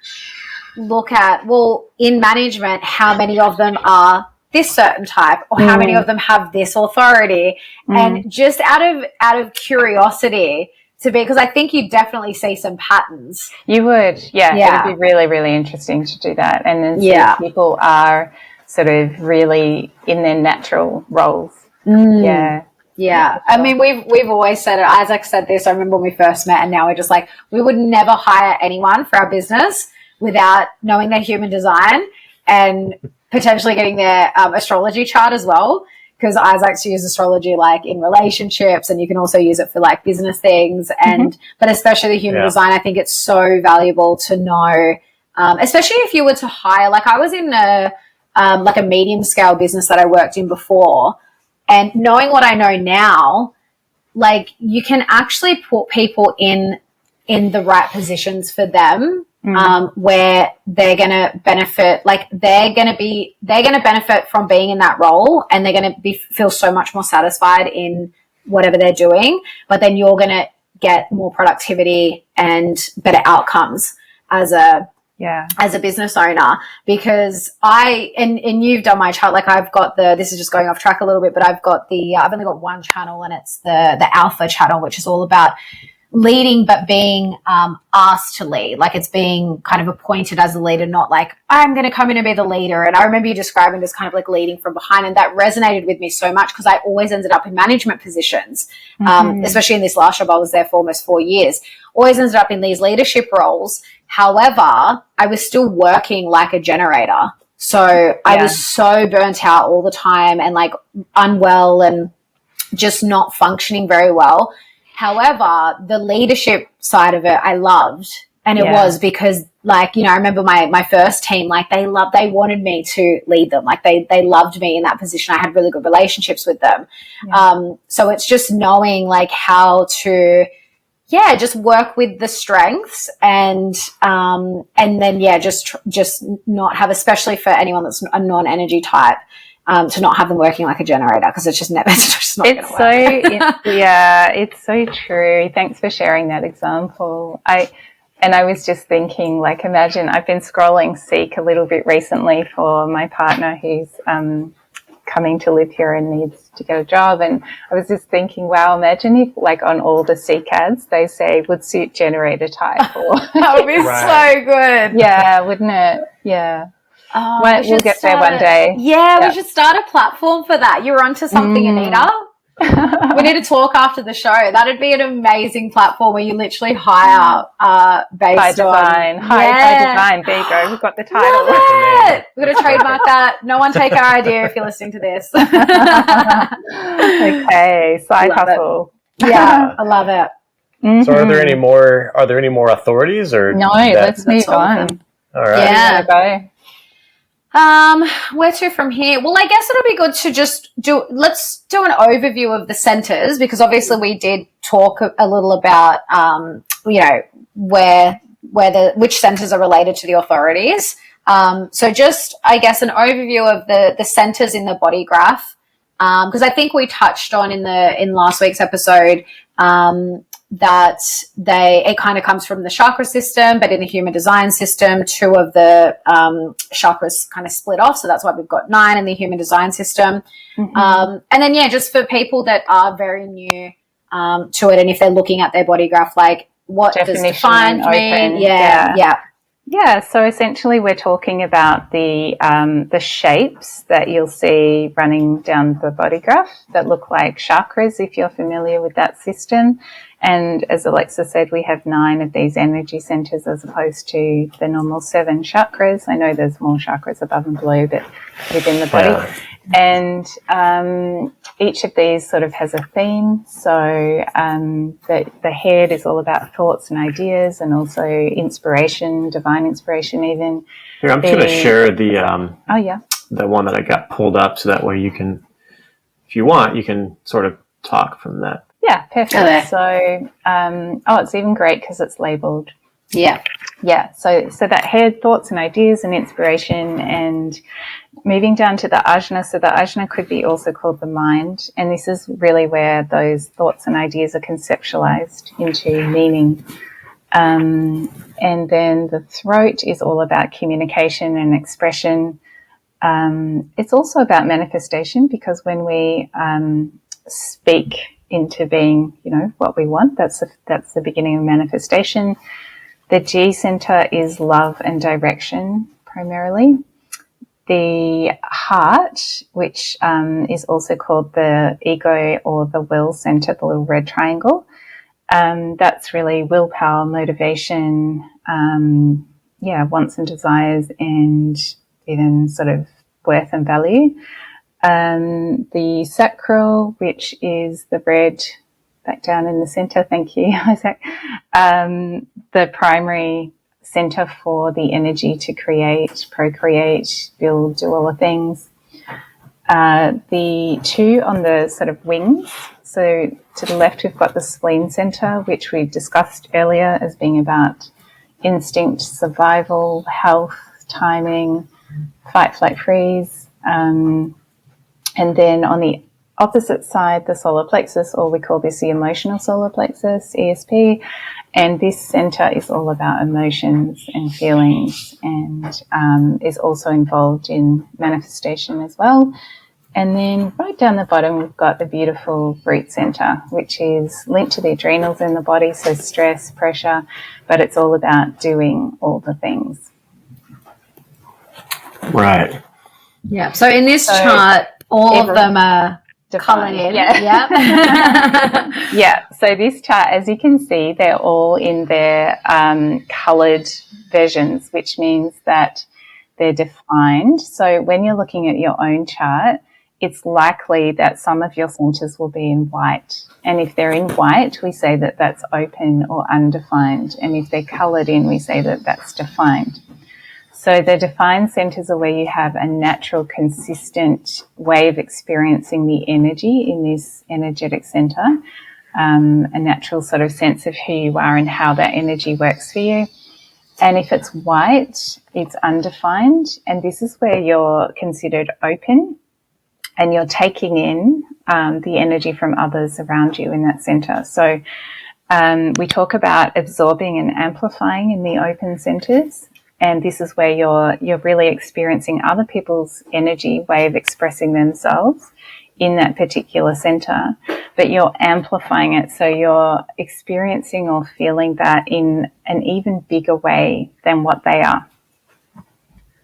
look at, well, in management, how many of them are this certain type, or how many of them have this authority, and just out of curiosity to be, because I think you definitely see some patterns. You would, yeah. It'd be really, really interesting to do that, and then see if people are sort of really in their natural roles. Yeah. I mean, we've always said it. Isaac said this. I remember when we first met, and now we're just like, we would never hire anyone for our business without knowing their human design and potentially getting their astrology chart as well. Because Isaac's used astrology like in relationships, and you can also use it for like business things. And but especially the human design, I think it's so valuable to know, especially if you were to hire. Like I was in a medium scale business that I worked in before. And knowing what I know now, like you can actually put people in the right positions for them, where they're going to benefit. Like they're going to benefit from being in that role, and they're going to feel so much more satisfied in whatever they're doing. But then you're going to get more productivity and better outcomes as a business owner, because and you've done my chart, like I've got this is just going off track a little bit, but I've only got one channel, and it's the alpha channel, which is all about leading, but being asked to lead. Like it's being kind of appointed as a leader, not like I'm going to come in and be the leader. And I remember you describing this kind of like leading from behind, and that resonated with me so much because I always ended up in management positions, especially in this last job. I was there for almost 4 years. Always ended up in these leadership roles. However, I was still working like a generator. So I was so burnt out all the time and like unwell and just not functioning very well. However, the leadership side of it, I loved. And it was because like, you know, I remember my first team, like they wanted me to lead them. Like they loved me in that position. I had really good relationships with them. So it's just knowing like how to, just work with the strengths and then, just not have, especially for anyone that's a non-energy type, to not have them working like a generator, because it's just never, it's just not going to work. It's so true. Thanks for sharing that example. I was just thinking, like, imagine I've been scrolling Seek a little bit recently for my partner who's coming to live here and needs to get a job, and I was just thinking, wow, imagine if like on all the Seek ads they say would suit generator type, or that would be so good. Yeah, wouldn't it? Yeah. We'll get there one day. We should start a platform for that. You're onto something, Anita. We need to talk after the show. That'd be an amazing platform where you literally hire based by design. on By design. There you go. We've got the title. Love it. We're going to trademark that. No one take our idea if you're listening to this. Okay, side hustle. Yeah, I love it. Mm-hmm. So are there any more authorities, or no? Let's move on. All right. Yeah. Go. Where to from here? Well, I guess it'll be good to just let's do an overview of the centers, because obviously we did talk a little about, you know, which centers are related to the authorities. So just, I guess, an overview of the centers in the body graph. Because I think we touched on in last week's episode, that it kind of comes from the chakra system, but in the human design system, 2 of the chakras kind of split off. So that's why we've got 9 in the human design system. And then, just for people that are very new to it, and if they're looking at their body graph, like what does defined mean? Yeah, so essentially we're talking about the shapes that you'll see running down the body graph that look like chakras, if you're familiar with that system. And as Alexa said, we have 9 of these energy centers as opposed to the normal 7 chakras. I know there's more chakras above and below, but within the body. Yeah. And each of these sort of has a theme. So the head is all about thoughts and ideas, and also inspiration, divine inspiration even. Here, I'm just going to share the the one that I got pulled up, so that way you can, if you want, you can sort of talk from that. Yeah, perfect. Okay. So, it's even great because it's labeled. Yeah. Yeah, so that head, thoughts and ideas and inspiration, and moving down to the ajna. So the ajna could be also called the mind, and this is really where those thoughts and ideas are conceptualized into meaning. And then the throat is all about communication and expression. It's also about manifestation, because when we speak into being, what we want, that's the beginning of manifestation. The G center is love and direction primarily. The heart, which is also called the ego or the will center, the little red triangle, that's really willpower, motivation, wants and desires, and even sort of worth and value. The sacral, which is the red back down in the center, thank you, Isaac, the primary center for the energy to create, procreate, build, do all the things. The two on the sort of wings, so to the left we've got the spleen center, which we discussed earlier as being about instinct, survival, health, timing, fight, flight, freeze. And then on the opposite side, the solar plexus, or we call this the emotional solar plexus, ESP, and this center is all about emotions and feelings, and is also involved in manifestation as well. And then right down the bottom, we've got the beautiful root center, which is linked to the adrenals in the body, so stress, pressure, but it's all about doing all the things. Right. Yeah. So in this chart, all of them are coloured in. Yeah. Yep. Yeah. So this chart, as you can see, they're all in their coloured versions, which means that they're defined. So when you're looking at your own chart, it's likely that some of your centers will be in white. And if they're in white, we say that that's open or undefined. And if they're coloured in, we say that that's defined. So the defined centers are where you have a natural, consistent way of experiencing the energy in this energetic center, a natural sort of sense of who you are and how that energy works for you. And if it's white, it's undefined. And this is where you're considered open and you're taking in the energy from others around you in that center. So we talk about absorbing and amplifying in the open centers. And this is where you're really experiencing other people's energy, way of expressing themselves in that particular center, but you're amplifying it. So you're experiencing or feeling that in an even bigger way than what they are.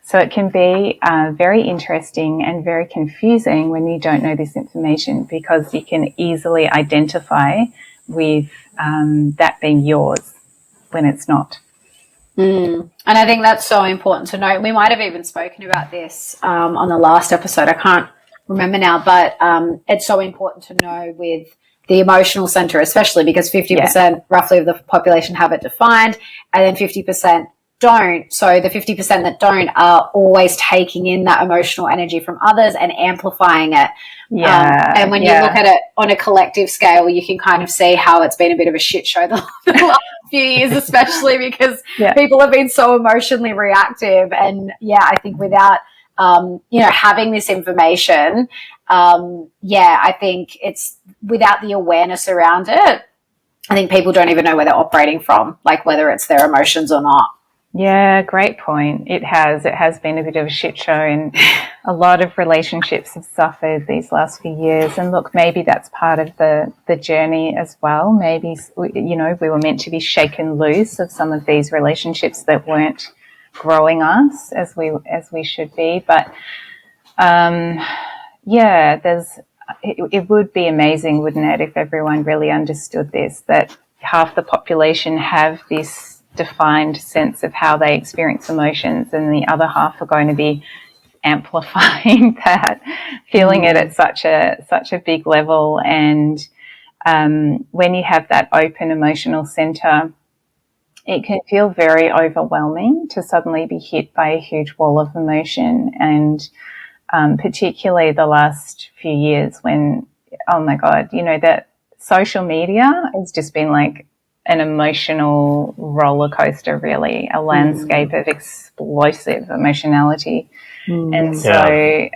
So it can be very interesting and very confusing when you don't know this information, because you can easily identify with that being yours when it's not. And I think that's so important to note. We might have even spoken about this on the last episode. I can't remember now, but it's so important to know with the emotional center, especially because 50% roughly of the population have it defined, and then 50% don't. So the 50% that don't are always taking in that emotional energy from others and amplifying it. And when you look at it on a collective scale, you can kind of see how it's been a bit of a shit show the last few years, especially because people have been so emotionally reactive. And I think without having this information, I think it's without the awareness around it, I think people don't even know where they're operating from, like whether it's their emotions or not. Yeah, great point. It has been a bit of a shit show, and a lot of relationships have suffered these last few years. And look, maybe that's part of the journey as well. Maybe, we were meant to be shaken loose of some of these relationships that weren't growing us as we should be. But, it would be amazing, wouldn't it, if everyone really understood this, that half the population have this defined sense of how they experience emotions, and the other half are going to be amplifying that, feeling it at such a big level. And when you have that open emotional center, it can feel very overwhelming to suddenly be hit by a huge wall of emotion. And particularly the last few years, when oh my God, that social media has just been like an emotional roller coaster, really, a landscape of explosive emotionality. And so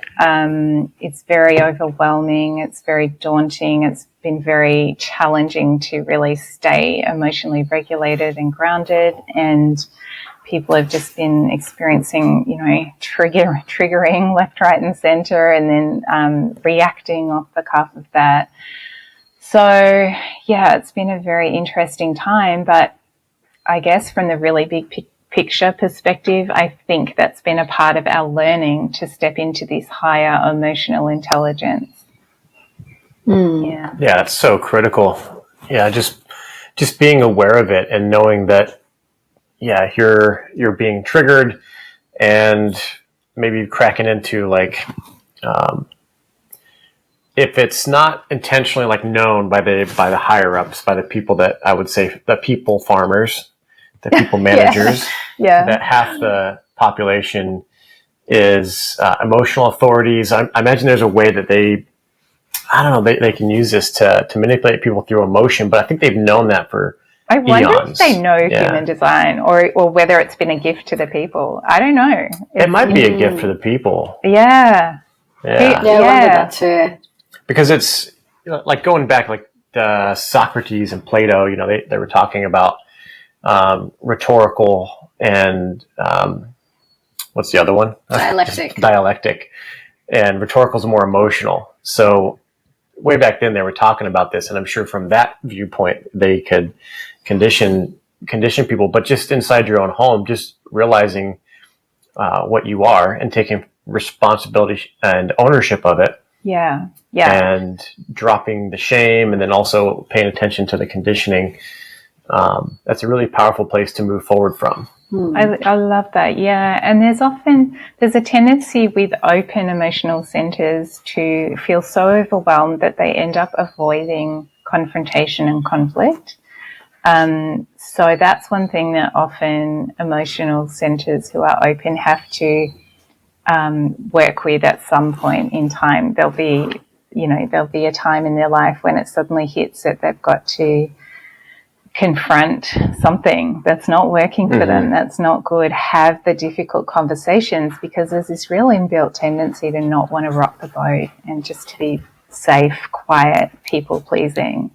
it's very overwhelming. It's very daunting. It's been very challenging to really stay emotionally regulated and grounded. And people have just been experiencing, triggering left, right, and center, and then reacting off the cuff of that. So, yeah, it's been a very interesting time. But I guess from the really big picture perspective, I think that's been a part of our learning to step into this higher emotional intelligence. Yeah, it's so critical. Yeah, just being aware of it and knowing that, yeah, you're being triggered and maybe cracking into like, if it's not intentionally like known by the higher ups, by the people that I would say the people farmers, the people managers, that half the population is emotional authorities. I imagine there's a way that they can use this to manipulate people through emotion, but I think they've known that for I wonder eons. if they know human design or whether it's been a gift to the people. I don't know. It might be a gift for the people. I wonder that too. Because it's like going back, like Socrates and Plato, they were talking about rhetorical and what's the other one? Dialectic. And rhetorical is more emotional. So way back then they were talking about this, and I'm sure from that viewpoint they could condition people. But just inside your own home, just realizing what you are and taking responsibility and ownership of it. Yeah. And dropping the shame, and then also paying attention to the conditioning. That's a really powerful place to move forward from. I love that. Yeah. And there's a tendency with open emotional centers to feel so overwhelmed that they end up avoiding confrontation and conflict. So that's one thing that often emotional centers who are open have to work with at some point in time. There'll be a time in their life when it suddenly hits that they've got to confront something that's not working for them, that's not good, have the difficult conversations, because there's this real inbuilt tendency to not want to rock the boat and just to be safe, quiet, people pleasing.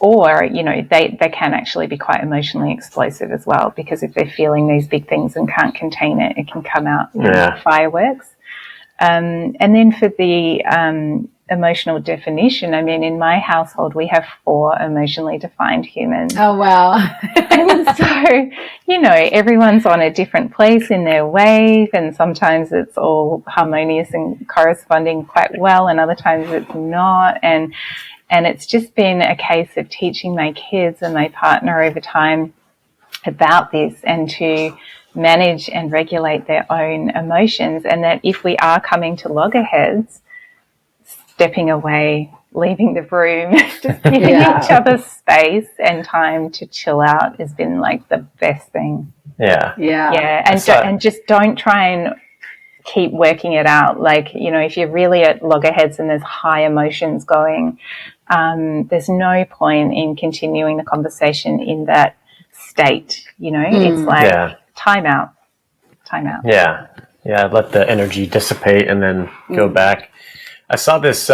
Or, they can actually be quite emotionally explosive as well, because if they're feeling these big things and can't contain it, it can come out in fireworks. And then for the emotional definition, I mean, in my household, we have 4 emotionally defined humans. Oh, wow. And so, everyone's on a different place in their wave, and sometimes it's all harmonious and corresponding quite well, and other times it's not. And it's just been a case of teaching my kids and my partner over time about this, and to manage and regulate their own emotions, and that if we are coming to loggerheads, stepping away, leaving the room, just giving each other space and time to chill out has been like the best thing. And just don't try and keep working it out. Like, if you're really at loggerheads and there's high emotions going, there's no point in continuing the conversation in that state. It's like time out. Let the energy dissipate and then go back. I saw this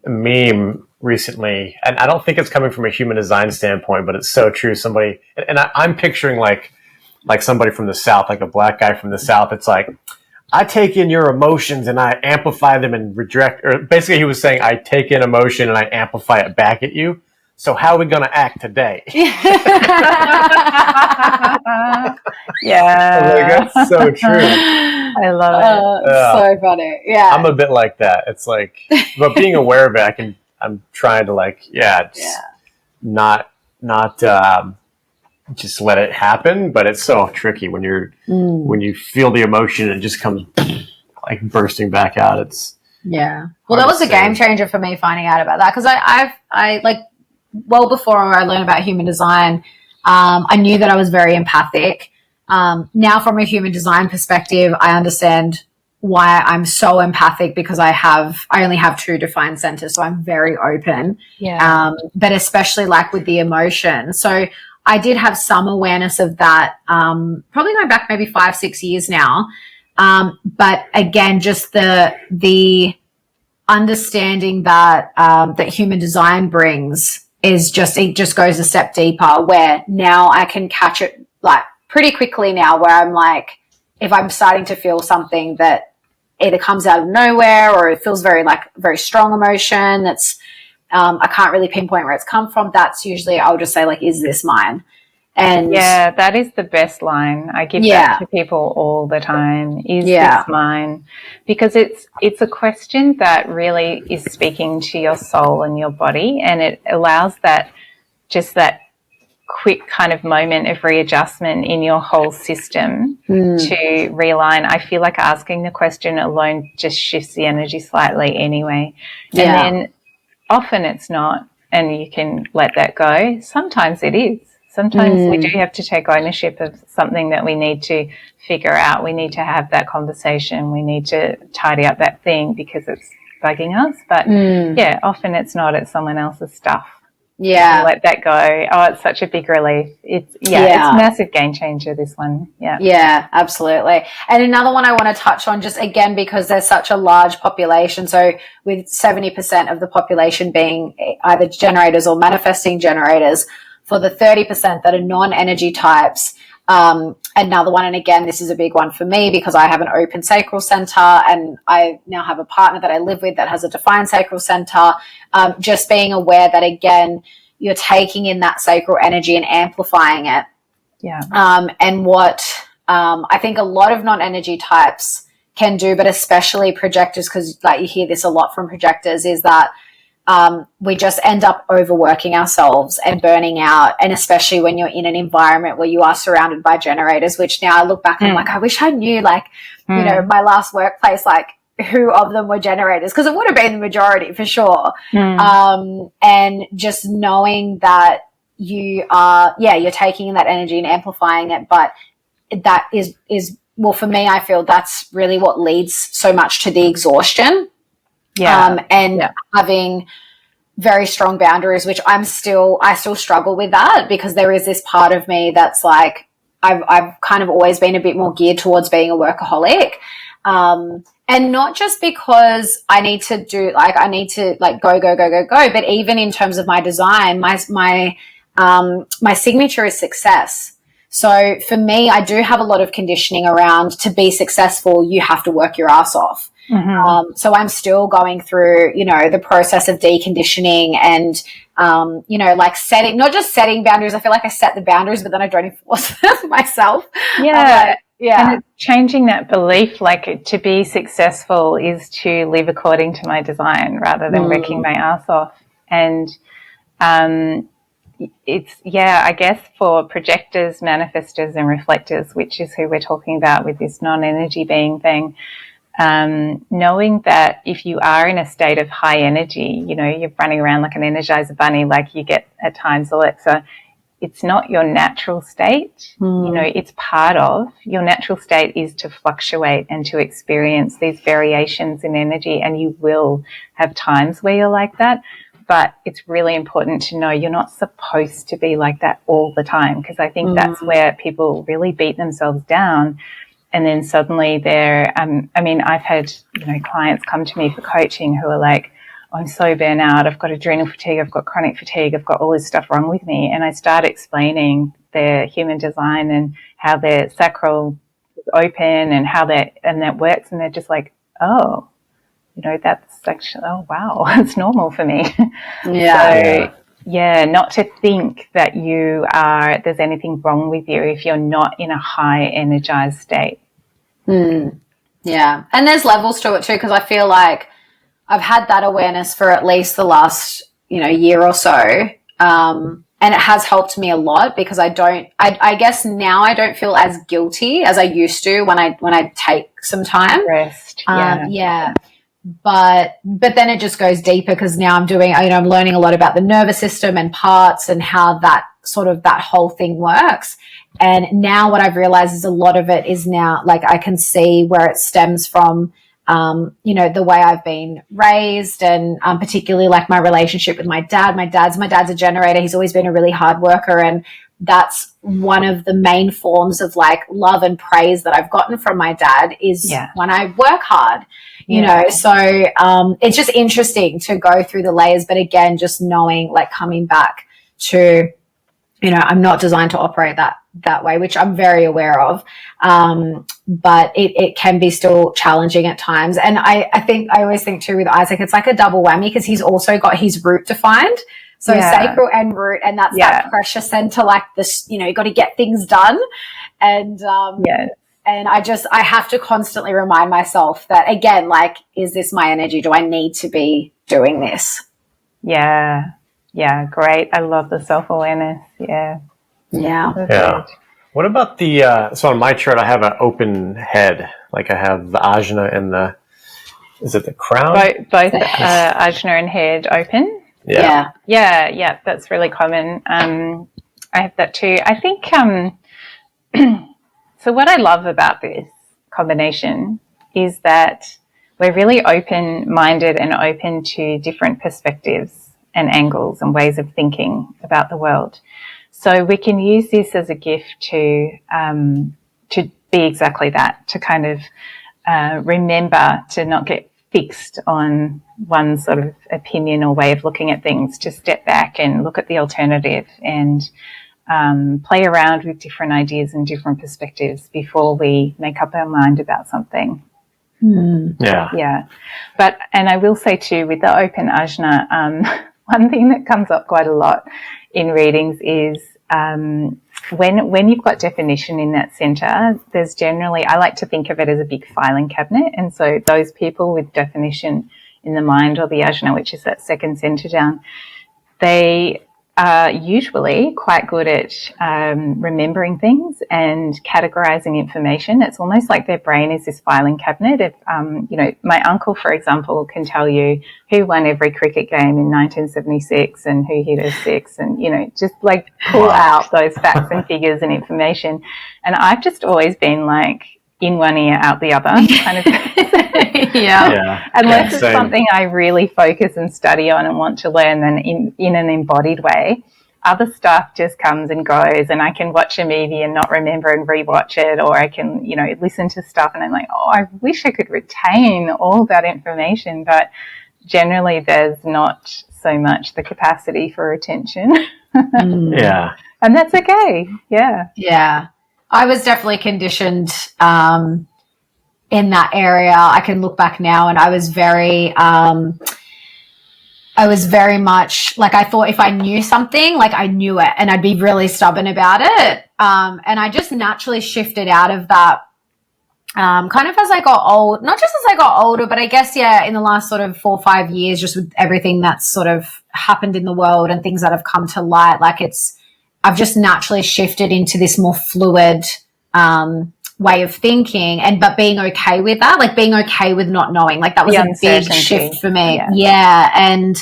meme recently, and I don't think it's coming from a human design standpoint, but it's so true. Somebody, and I'm picturing like somebody from the South, like a black guy from the South. It's like, I take in your emotions and I amplify them and reject, or basically he was saying, I take in emotion and I amplify it back at you. So how are we going to act today? That's so true. I love it. So funny. Yeah. I'm a bit like that. It's like, but being aware of it, I'm trying to not just let it happen. But it's so tricky when when you feel the emotion and it just comes like bursting back out. Well, that was a game changer for me, finding out about that, because I like, well before I learned about human design, I knew that I was very empathic. Now from a human design perspective, I understand why I'm so empathic, because I only have 2 defined centers, so I'm very open. Yeah. But especially like with the emotion. So I did have some awareness of that, probably going back maybe 5-6 years now. But again, just the understanding that that human design brings is it just goes a step deeper, where now I can catch it like pretty quickly now, where I'm like, if I'm starting to feel something that either comes out of nowhere or it feels very strong emotion that's I can't really pinpoint where it's come from, that's usually I'll just say like, is this mine? And yeah, that is the best line. I give that to people all the time. Is this mine? Because it's a question that really is speaking to your soul and your body, and it allows that quick kind of moment of readjustment in your whole system to realign. I feel like asking the question alone just shifts the energy slightly anyway. And then often it's not, and you can let that go. Sometimes it is. Sometimes we do have to take ownership of something that we need to figure out. We need to have that conversation. We need to tidy up that thing because it's bugging us. But often it's not. It's someone else's stuff. Yeah. Let that go. Oh, it's such a big relief. It's a massive game changer, this one. Yeah, absolutely. And another one I want to touch on, just again, because there's such a large population. So with 70% of the population being either generators or manifesting generators, for the 30% that are non-energy types, another one, and again, this is a big one for me because I have an open sacral center and I now have a partner that I live with that has a defined sacral center. Just being aware that, again, you're taking in that sacral energy and amplifying it. Yeah. And what I think a lot of non-energy types can do, but especially projectors, because like you hear this a lot from projectors, is that we just end up overworking ourselves and burning out. And especially when you're in an environment where you are surrounded by generators, which now I look back and I'm like, I wish I knew, like, you know, my last workplace, like who of them were generators, because it would have been the majority for sure. And just knowing that you are, you're taking in that energy and amplifying it. But that is, well, for me, I feel that's really what leads so much to the exhaustion. Having very strong boundaries, which I still struggle with that, because there is this part of me that's like, I've kind of always been a bit more geared towards being a workaholic. And not just because I need to go, but even in terms of my design, my signature is success. So for me, I do have a lot of conditioning around, to be successful, you have to work your ass off. So I'm still going through, you know, the process of deconditioning and, you know, like not just setting boundaries. I feel like I set the boundaries, but then I don't enforce them myself. And it's changing that belief, like to be successful is to live according to my design rather than working my ass off. And, it's, I guess for projectors, manifestors and reflectors, which is who we're talking about with this non-energy being thing, knowing that if you are in a state of high energy, you know, you're running around like an Energizer bunny, like you get at times, Alexa, it's not your natural state. You know, it's part of your natural state is to fluctuate and to experience these variations in energy. And you will have times where you're like that. But it's really important to know you're not supposed to be like that all the time, because I think that's where people really beat themselves down. And then suddenly they're, I mean, I've had, you know, clients come to me for coaching who are like, oh, I'm so burnt out. I've got adrenal fatigue. I've got chronic fatigue. I've got all this stuff wrong with me. And I start explaining their human design and how their sacral is open and how that works. And they're just like, oh, you know, that's actually, oh, wow, it's normal for me. Not to think that there's anything wrong with you if you're not in a high energized state. Yeah. And there's levels to it too, because I feel like I've had that awareness for at least the last, you know, year or so. And it has helped me a lot, because I guess now I don't feel as guilty as I used to when I take some time. Rest. But then it just goes deeper, because now I'm learning a lot about the nervous system and parts and how that whole thing works. And now what I've realized is a lot of it is now, like, I can see where it stems from, the way I've been raised, and particularly like my relationship with my dad. My dad's a generator. He's always been a really hard worker, and that's one of the main forms of like love and praise that I've gotten from my dad is when I work hard, you know. So it's just interesting to go through the layers, but again, just knowing, like, coming back to, I'm not designed to operate that way, which I'm very aware of. But it can be still challenging at times. And I always think too with Isaac, it's like a double whammy, because he's also got his root defined. So sacral and root, and that's that pressure center, like this, you got to get things done. And, and I have to constantly remind myself that, again, like, is this my energy? Do I need to be doing this? Yeah. Yeah. Great. I love the self-awareness. Yeah. Yeah. Yeah. What about the, so on my chart, I have an open head. Like I have the ajna and is it the crown? Both ajna and head open. Yeah. That's really common. I have that too. I think, so what I love about this combination is that we're really open-minded and open to different perspectives and angles and ways of thinking about the world. So we can use this as a gift to be exactly that, to kind of remember to not get fixed on one sort of opinion or way of looking at things, to step back and look at the alternative and play around with different ideas and different perspectives before we make up our mind about something. Yeah. But, and I will say too, with the open ajna, one thing that comes up quite a lot in readings is when you've got definition in that center, there's generally, I like to think of it as a big filing cabinet. And so those people with definition in the mind or the ajna, which is that second center down, they are usually quite good at remembering things and categorizing information. It's almost like their brain is this filing cabinet. If, my uncle, for example, can tell you who won every cricket game in 1976 and who hit a six, and, just like pull out those facts and figures and information. And I've just always been like in one ear, out the other kind of Unless it's something I really focus and study on and want to learn, then in an embodied way, other stuff just comes and goes, and I can watch a movie and not remember and rewatch it, or I can, listen to stuff and I'm like, oh, I wish I could retain all that information, but generally there's not so much the capacity for retention. Yeah. And that's okay. Yeah. Yeah. I was definitely conditioned in that area. I can look back now, and I was very much like, I thought if I knew something, like I knew it, and I'd be really stubborn about it. And I just naturally shifted out of that kind of as I got old, not just as I got older, but I guess, in the last sort of 4 or 5 years, just with everything that's sort of happened in the world and things that have come to light, like I've just naturally shifted into this more fluid way of thinking, but being okay with that, like being okay with not knowing, like that was a big shift for me. And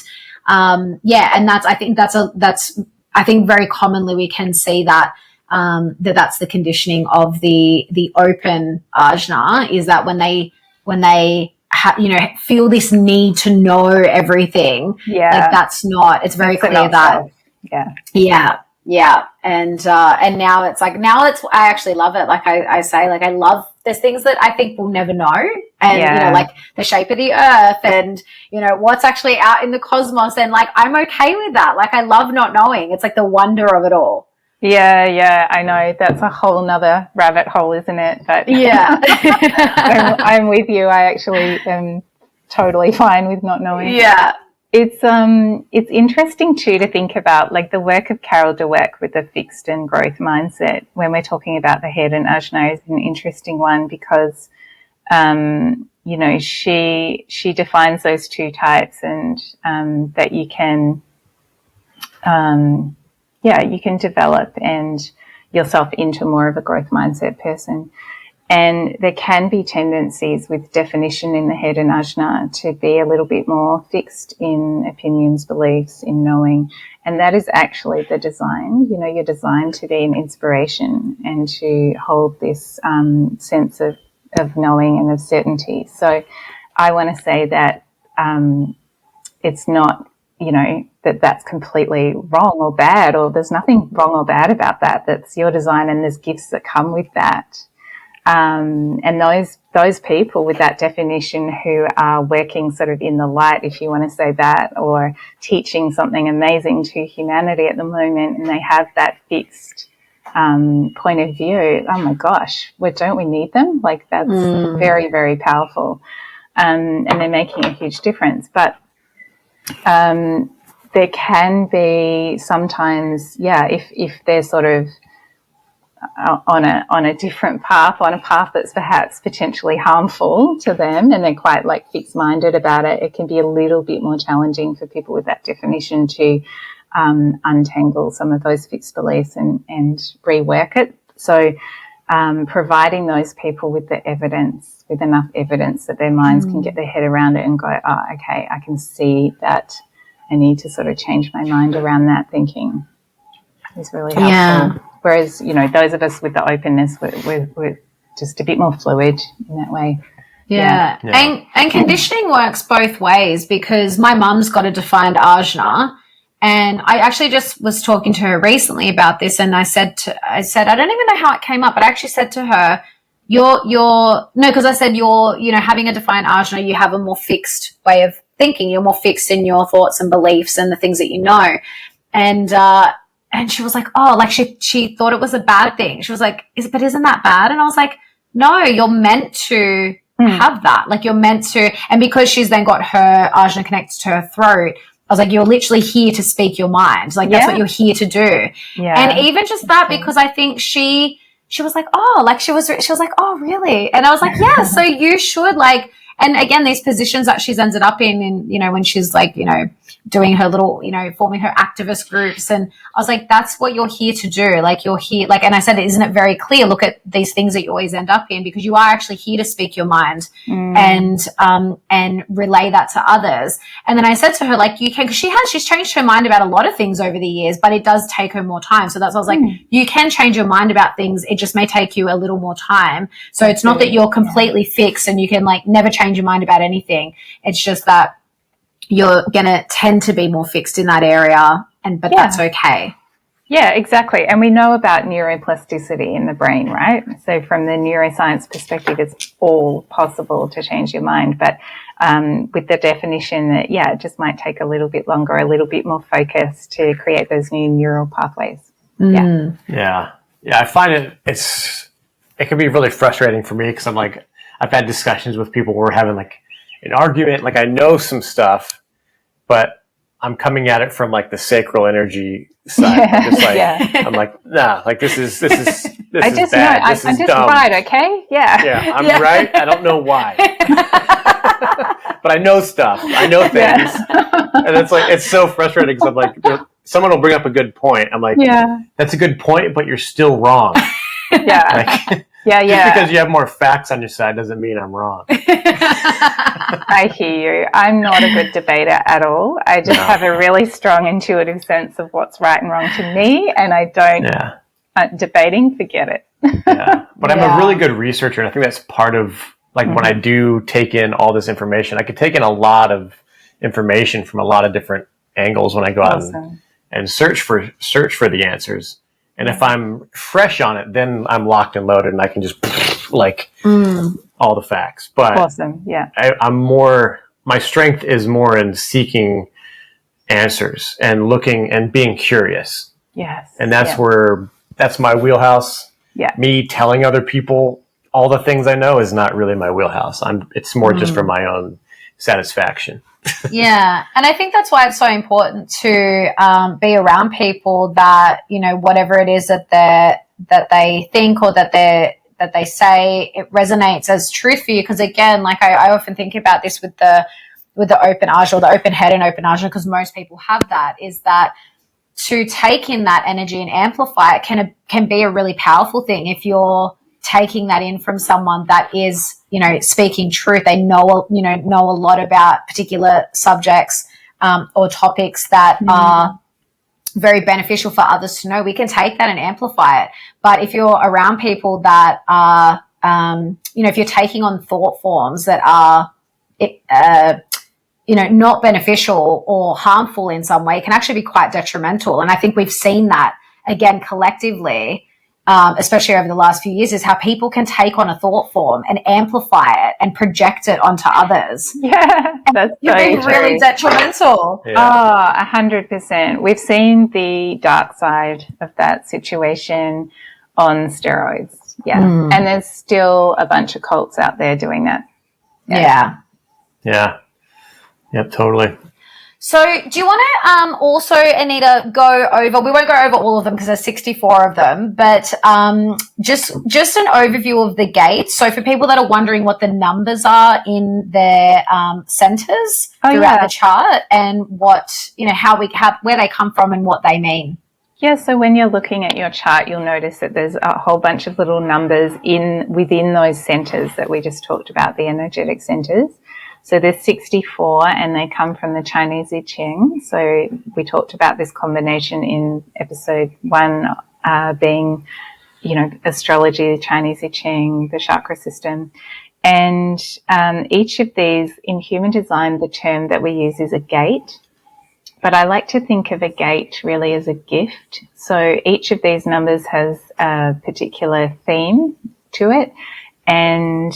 that's, I think very commonly we can see that that's the conditioning of the open ajna, is that when they feel this need to know everything, like that's not, it's very clear that and now I actually love it. Like I say, like I love, there's things that I think we'll never know, and like the shape of the earth, and what's actually out in the cosmos, and like I'm okay with that. Like I love not knowing. It's like the wonder of it all. Yeah, I know. That's a whole nother rabbit hole, isn't it? But I'm with you. I actually am totally fine with not knowing. Yeah. It's interesting too to think about, like, the work of Carol Dweck with the fixed and growth mindset when we're talking about the head and ajna is an interesting one, because she defines those two types, and that you can develop and yourself into more of a growth mindset person. And there can be tendencies with definition in the head and ajna to be a little bit more fixed in opinions, beliefs, in knowing. And that is actually the design. You know, you're designed to be an inspiration and to hold this sense of knowing and of certainty. So I want to say that it's not, you know, that's completely wrong or bad, or there's nothing wrong or bad about that. That's your design, and there's gifts that come with that. And those people with that definition who are working sort of in the light, if you want to say that, or teaching something amazing to humanity at the moment, and they have that fixed point of view, oh my gosh, don't we need them? Like, that's very, very powerful. And they're making a huge difference. But there can be sometimes, if they're sort of on a different path, on a path that's perhaps potentially harmful to them, and they're quite like fixed-minded about it, it can be a little bit more challenging for people with that definition to untangle some of those fixed beliefs and rework it. So providing those people with the evidence, with enough evidence that their minds can get their head around it and go, oh, okay, I can see that I need to sort of change my mind around that thinking, is really helpful. Yeah. Whereas, you know, those of us with the openness, we're just a bit more fluid in that way. Yeah. And conditioning works both ways, because my mum's got a defined ajna, and I actually just was talking to her recently about this, and I said, I don't even know how it came up, but I actually said to her, because I said you're, you know, having a defined ajna, you have a more fixed way of thinking. You're more fixed in your thoughts and beliefs and the things that you know. And she was like, oh, like she thought it was a bad thing. She was like, but isn't that bad? And I was like, no, you're meant to have that. Like, you're meant to. And because she's then got her ajna connected to her throat, I was like, you're literally here to speak your mind. Like, that's what you're here to do. Yeah. And even just that, because I think she was like, oh, like she was like, oh, really? And I was like, yeah, so you should, like, and again, these positions that she's ended up in, you know, when she's like, you know, doing her little, you know, forming her activist groups. And I was like, that's what you're here to do. Like, you're here, like, and I said, isn't it very clear? Look at these things that you always end up in, because you are actually here to speak your mind and relay that to others. And then I said to her, like, you can, because she's changed her mind about a lot of things over the years, but it does take her more time. So that's why I was like, you can change your mind about things. It just may take you a little more time. So it's not that you're completely fixed and you can, like, never change your mind about anything. It's just that you're going to tend to be more fixed in that area, but that's okay. Yeah, exactly. And we know about neuroplasticity in the brain, right? So from the neuroscience perspective, it's all possible to change your mind. But with the definition that, it just might take a little bit longer, a little bit more focus to create those new neural pathways. Yeah. I find it can be really frustrating for me, because I'm like, I've had discussions with people where we're having like an argument, like I know some stuff, but I'm coming at it from like the sacral energy side. I'm just like, I'm like, nah, like this is I just bad. Know, this I'm is just dumb. right, okay? Yeah, I'm right. I don't know why, but I know stuff. I know things, and it's like, it's so frustrating, because I'm like, someone will bring up a good point. I'm like, that's a good point, but you're still wrong. Like, just because you have more facts on your side doesn't mean I'm wrong. I hear you. I'm not a good debater at all. I just have a really strong intuitive sense of what's right and wrong to me, and I don't debating, forget it. But I'm a really good researcher, and I think that's part of, like, when I do take in all this information, I could take in a lot of information from a lot of different angles when I go out and search for the answers. And if I'm fresh on it, then I'm locked and loaded, and I can just like all the facts. But my strength is more in seeking answers and looking and being curious. Yes. And that's my wheelhouse. Yeah. Me telling other people all the things I know is not really my wheelhouse. It's more just for my own satisfaction. Yeah. And I think that's why it's so important to be around people that, you know, whatever it is that they think or that they say, it resonates as truth for you. Because again, like I often think about this with the open ajna, or the open head and open ajna, because most people have that, is that to take in that energy and amplify it can be a really powerful thing if you're taking that in from someone that is, speaking truth. They know a lot about particular subjects or topics that are very beneficial for others to know. We can take that and amplify it. But if you're around people that are, if you're taking on thought forms that are, not beneficial or harmful in some way, it can actually be quite detrimental. And I think we've seen that again collectively, especially over the last few years, is how people can take on a thought form and amplify it and project it onto others. Yeah, that's being really detrimental. Yeah. 100%. We've seen the dark side of that situation on steroids. Yeah. And there's still a bunch of cults out there doing that. Yeah. Yep, totally. So do you want to also, Anita, go over, we won't go over all of them because there's 64 of them, but just an overview of the gates. So for people that are wondering what the numbers are in their centers throughout the chart and what, where they come from and what they mean. Yeah, so when you're looking at your chart, you'll notice that there's a whole bunch of little numbers within those centers that we just talked about, the energetic centers. So there's 64 and they come from the Chinese I Ching. So we talked about this combination in episode 1 being, astrology, the Chinese I Ching, the chakra system. And each of these, in human design, the term that we use is a gate. But I like to think of a gate really as a gift. So each of these numbers has a particular theme to it. And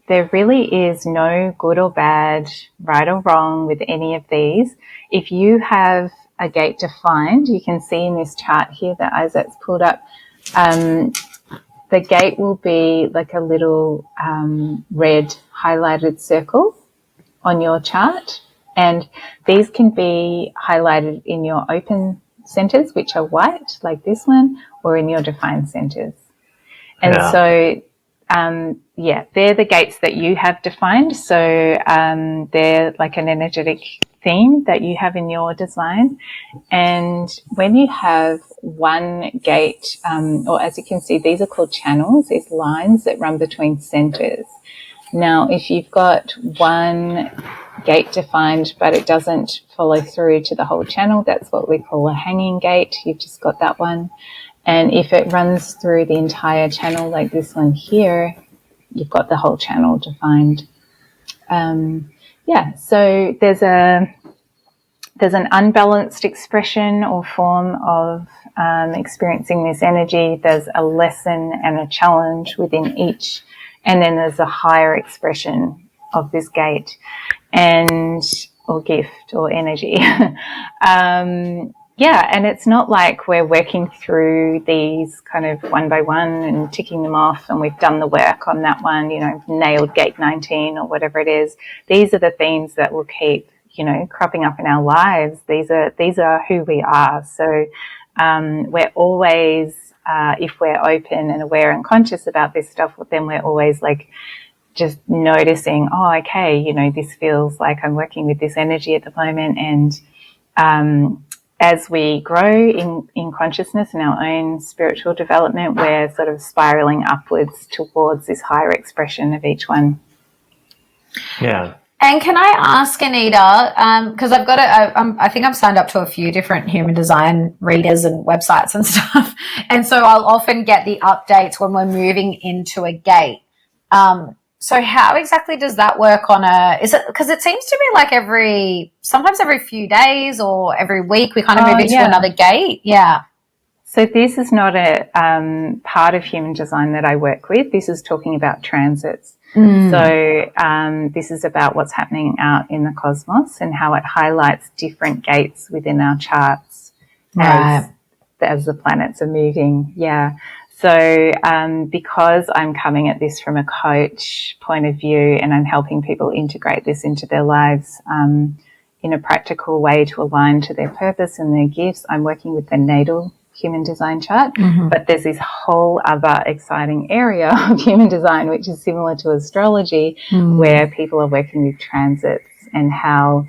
there really is no good or bad, right or wrong with any of these. If you have a gate defined, you can see in this chart here that Isaac's pulled up, the gate will be like a little red highlighted circle on your chart. And these can be highlighted in your open centers, which are white, like this one, or in your defined centers. And so, they're the gates that you have defined. So they're like an energetic theme that you have in your design. And when you have one gate, or as you can see, these are called channels, these lines that run between centers. Now, if you've got one gate defined, but it doesn't follow through to the whole channel, that's what we call a hanging gate. You've just got that one. And if it runs through the entire channel, like this one here, you've got the whole channel defined. So there's an unbalanced expression or form of experiencing this energy. There's a lesson and a challenge within each. And then there's a higher expression of this gate or gift or energy. And it's not like we're working through these kind of one by one and ticking them off and we've done the work on that one, nailed gate 19 or whatever it is. These are the themes that will keep, cropping up in our lives. These are who we are. So we're always, if we're open and aware and conscious about this stuff, then we're always like just noticing, this feels like I'm working with this energy at the moment. And as we grow in consciousness and our own spiritual development, we're sort of spiraling upwards towards this higher expression of each one. Yeah. And can I ask, Anita, because I think I'm signed up to a few different human design readers and websites and stuff. And so I'll often get the updates when we're moving into a gate. So how exactly does that work because it seems to be like sometimes every few days or every week we kind of move into another gate. Yeah. So this is not a part of human design that I work with. This is talking about transits. So this is about what's happening out in the cosmos and how it highlights different gates within our charts as the planets are moving. Yeah. So because I'm coming at this from a coach point of view and I'm helping people integrate this into their lives in a practical way to align to their purpose and their gifts, I'm working with the natal human design chart. But there's this whole other exciting area of human design, which is similar to astrology, where people are working with transits and how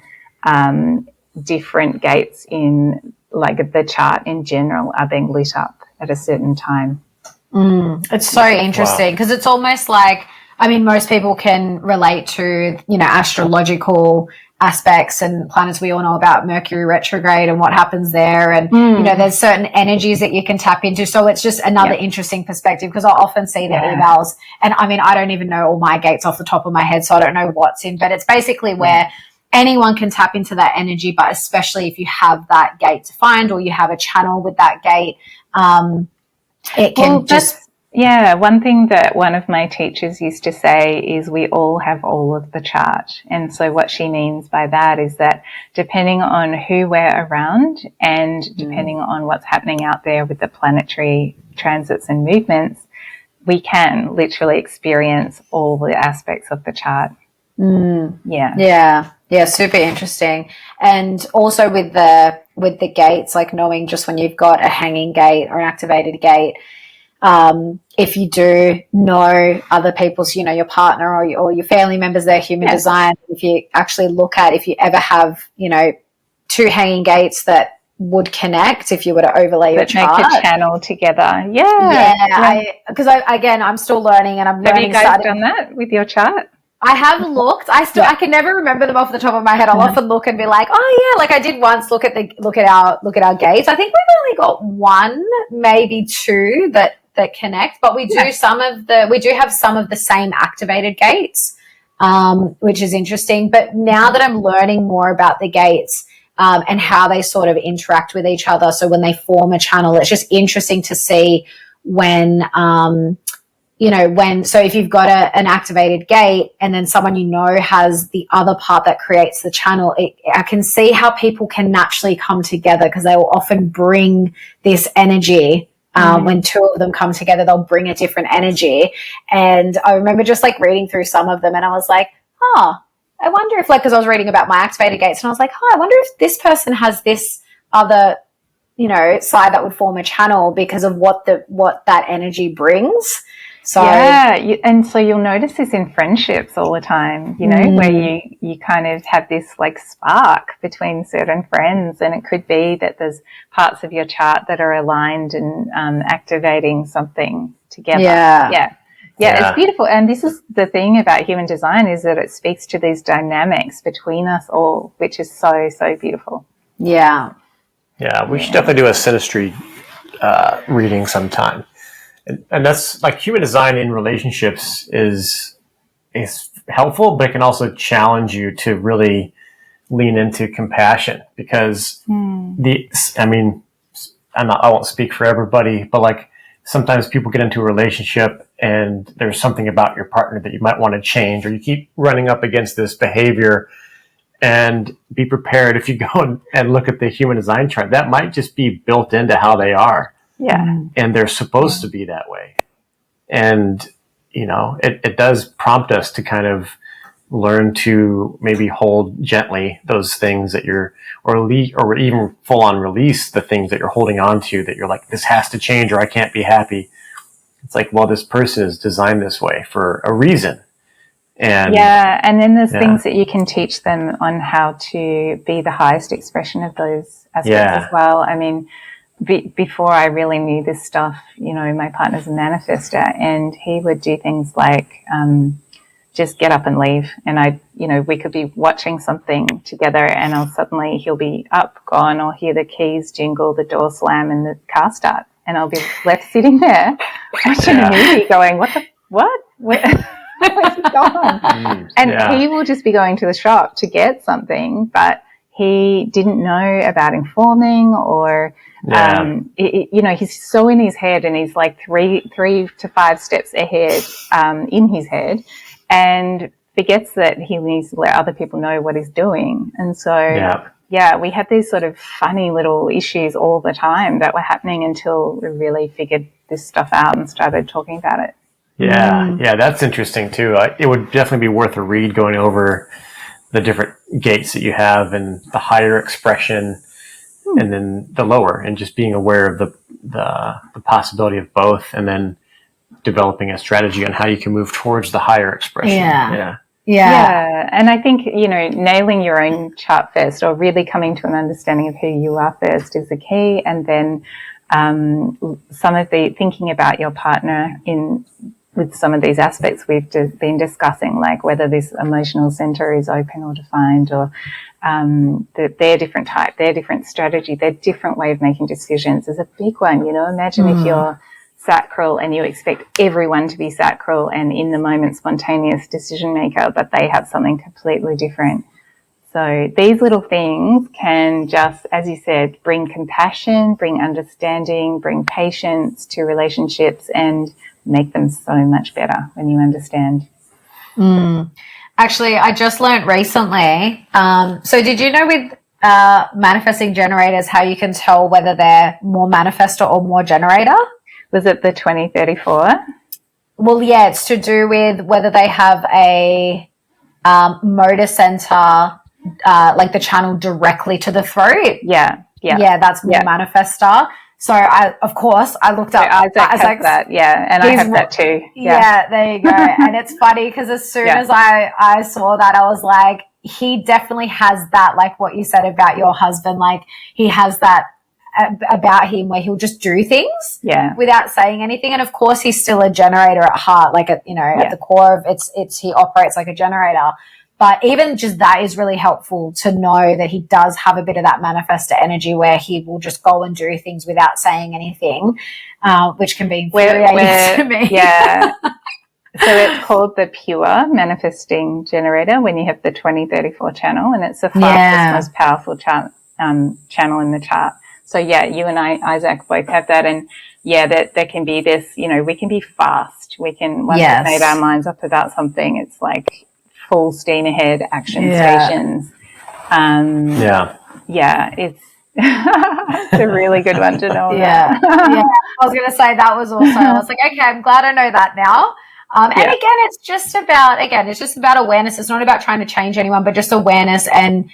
different gates in like the chart in general are being lit up at a certain time. It's so interesting because it's almost like, I mean, most people can relate to, astrological aspects and planets. We all know about Mercury retrograde and what happens there. And, there's certain energies that you can tap into. So it's just another interesting perspective because I'll often see the emails. And I mean, I don't even know all my gates off the top of my head, so I don't know what's in, but it's basically where anyone can tap into that energy, but especially if you have that gate defined or you have a channel with that gate, it can one thing that one of my teachers used to say is we all have all of the chart. And so what she means by that is that depending on who we're around and depending on what's happening out there with the planetary transits and movements, we can literally experience all the aspects of the chart. Yeah, super interesting. And also with the gates, like knowing just when you've got a hanging gate or an activated gate, if you do know other people's, your partner or your family members, their human design, if you actually look at, if you ever have, two hanging gates that would connect if you were to overlay your chart. Make a channel together. Because I'm still learning and I'm learning. Have you guys done that with your chart? I have looked. I can never remember them off the top of my head. I'll often look and be like, oh yeah, like I did once look at our gates. I think we've only got one, maybe two that connect, but we do have some of the same activated gates, which is interesting. But now that I'm learning more about the gates and how they sort of interact with each other, so when they form a channel, it's just interesting to see when so if you've got an activated gate and then someone has the other part that creates the channel, I can see how people can naturally come together because they will often bring this energy. When two of them come together, they'll bring a different energy. And I remember just like reading through some of them and I was like, I wonder if because I was reading about my activated gates and I was like, I wonder if this person has this other, side that would form a channel because of what that energy brings. So and so you'll notice this in friendships all the time, where you kind of have this like spark between certain friends, and it could be that there's parts of your chart that are aligned and activating something together. Yeah, it's beautiful. And this is the thing about human design is that it speaks to these dynamics between us all, which is so, so beautiful. Yeah, we should definitely do a synastry reading sometime. And that's like human design in relationships is helpful, but it can also challenge you to really lean into compassion because I won't speak for everybody, but like sometimes people get into a relationship and there's something about your partner that you might want to change, or you keep running up against this behavior, and be prepared if you go and look at the human design chart, that might just be built into how they are. Yeah. And they're supposed to be that way. And, it does prompt us to kind of learn to maybe hold gently those things that or even full on release the things that you're holding on to that you're like, this has to change or I can't be happy. It's like, well, this person is designed this way for a reason. And then there's things that you can teach them on how to be the highest expression of those aspects as well. I mean, before I really knew this stuff, my partner's a manifester, and he would do things like just get up and leave. And we could be watching something together, and he'll be up, gone, or hear the keys jingle, the door slam, and the car start, and I'll be left sitting there watching a movie, going, "Where's he gone?" And he will just be going to the shop to get something, but he didn't know about informing or. He's so in his head, and he's like 3 to 5 steps ahead in his head, and forgets that he needs to let other people know what he's doing. And so, we had these sort of funny little issues all the time that were happening until we really figured this stuff out and started talking about it. Yeah, that's interesting too. It would definitely be worth a read going over the different gates that you have and the higher expression. And then the lower, and just being aware of the possibility of both, and then developing a strategy on how you can move towards the higher expression. Yeah. And I think, nailing your own chart first, or really coming to an understanding of who you are first, is the key. And then some of the thinking about your partner with some of these aspects we've been discussing, like whether this emotional center is open or defined, or their different type, their different strategy, their different way of making decisions is a big one. Imagine if you're sacral and you expect everyone to be sacral and in the moment spontaneous decision maker, but they have something completely different. So these little things can just, as you said, bring compassion, bring understanding, bring patience to relationships, and make them so much better when you understand. Actually, I just learned recently. So did you know with manifesting generators how you can tell whether they're more manifestor or more generator? Was it the 2034? Well, yeah, it's to do with whether they have a motor center, like the channel directly to the throat. Yeah, that's more manifestor. So I looked up Isaac has that, and I have that too. Yeah, there you go. And it's funny because as soon as I saw that, I was like, he definitely has that, like what you said about your husband, like he has that about him where he'll just do things without saying anything. And of course he's still a generator at heart, like at the core of it's he operates like a generator. But even just that is really helpful to know that he does have a bit of that manifestor energy where he will just go and do things without saying anything, which can be infuriating to me. Yeah. So it's called the pure manifesting generator when you have the 2034 channel, and it's the fastest, most powerful channel in the chart. So you and Isaac both have that, and that there can be this, we can be fast. We can, once we've made our minds up about something, it's like full steam ahead action stations. It's it's a really good one to know. I was going to say that was also, I was like, okay, I'm glad I know that now. And again, it's just about awareness. It's not about trying to change anyone, but just awareness and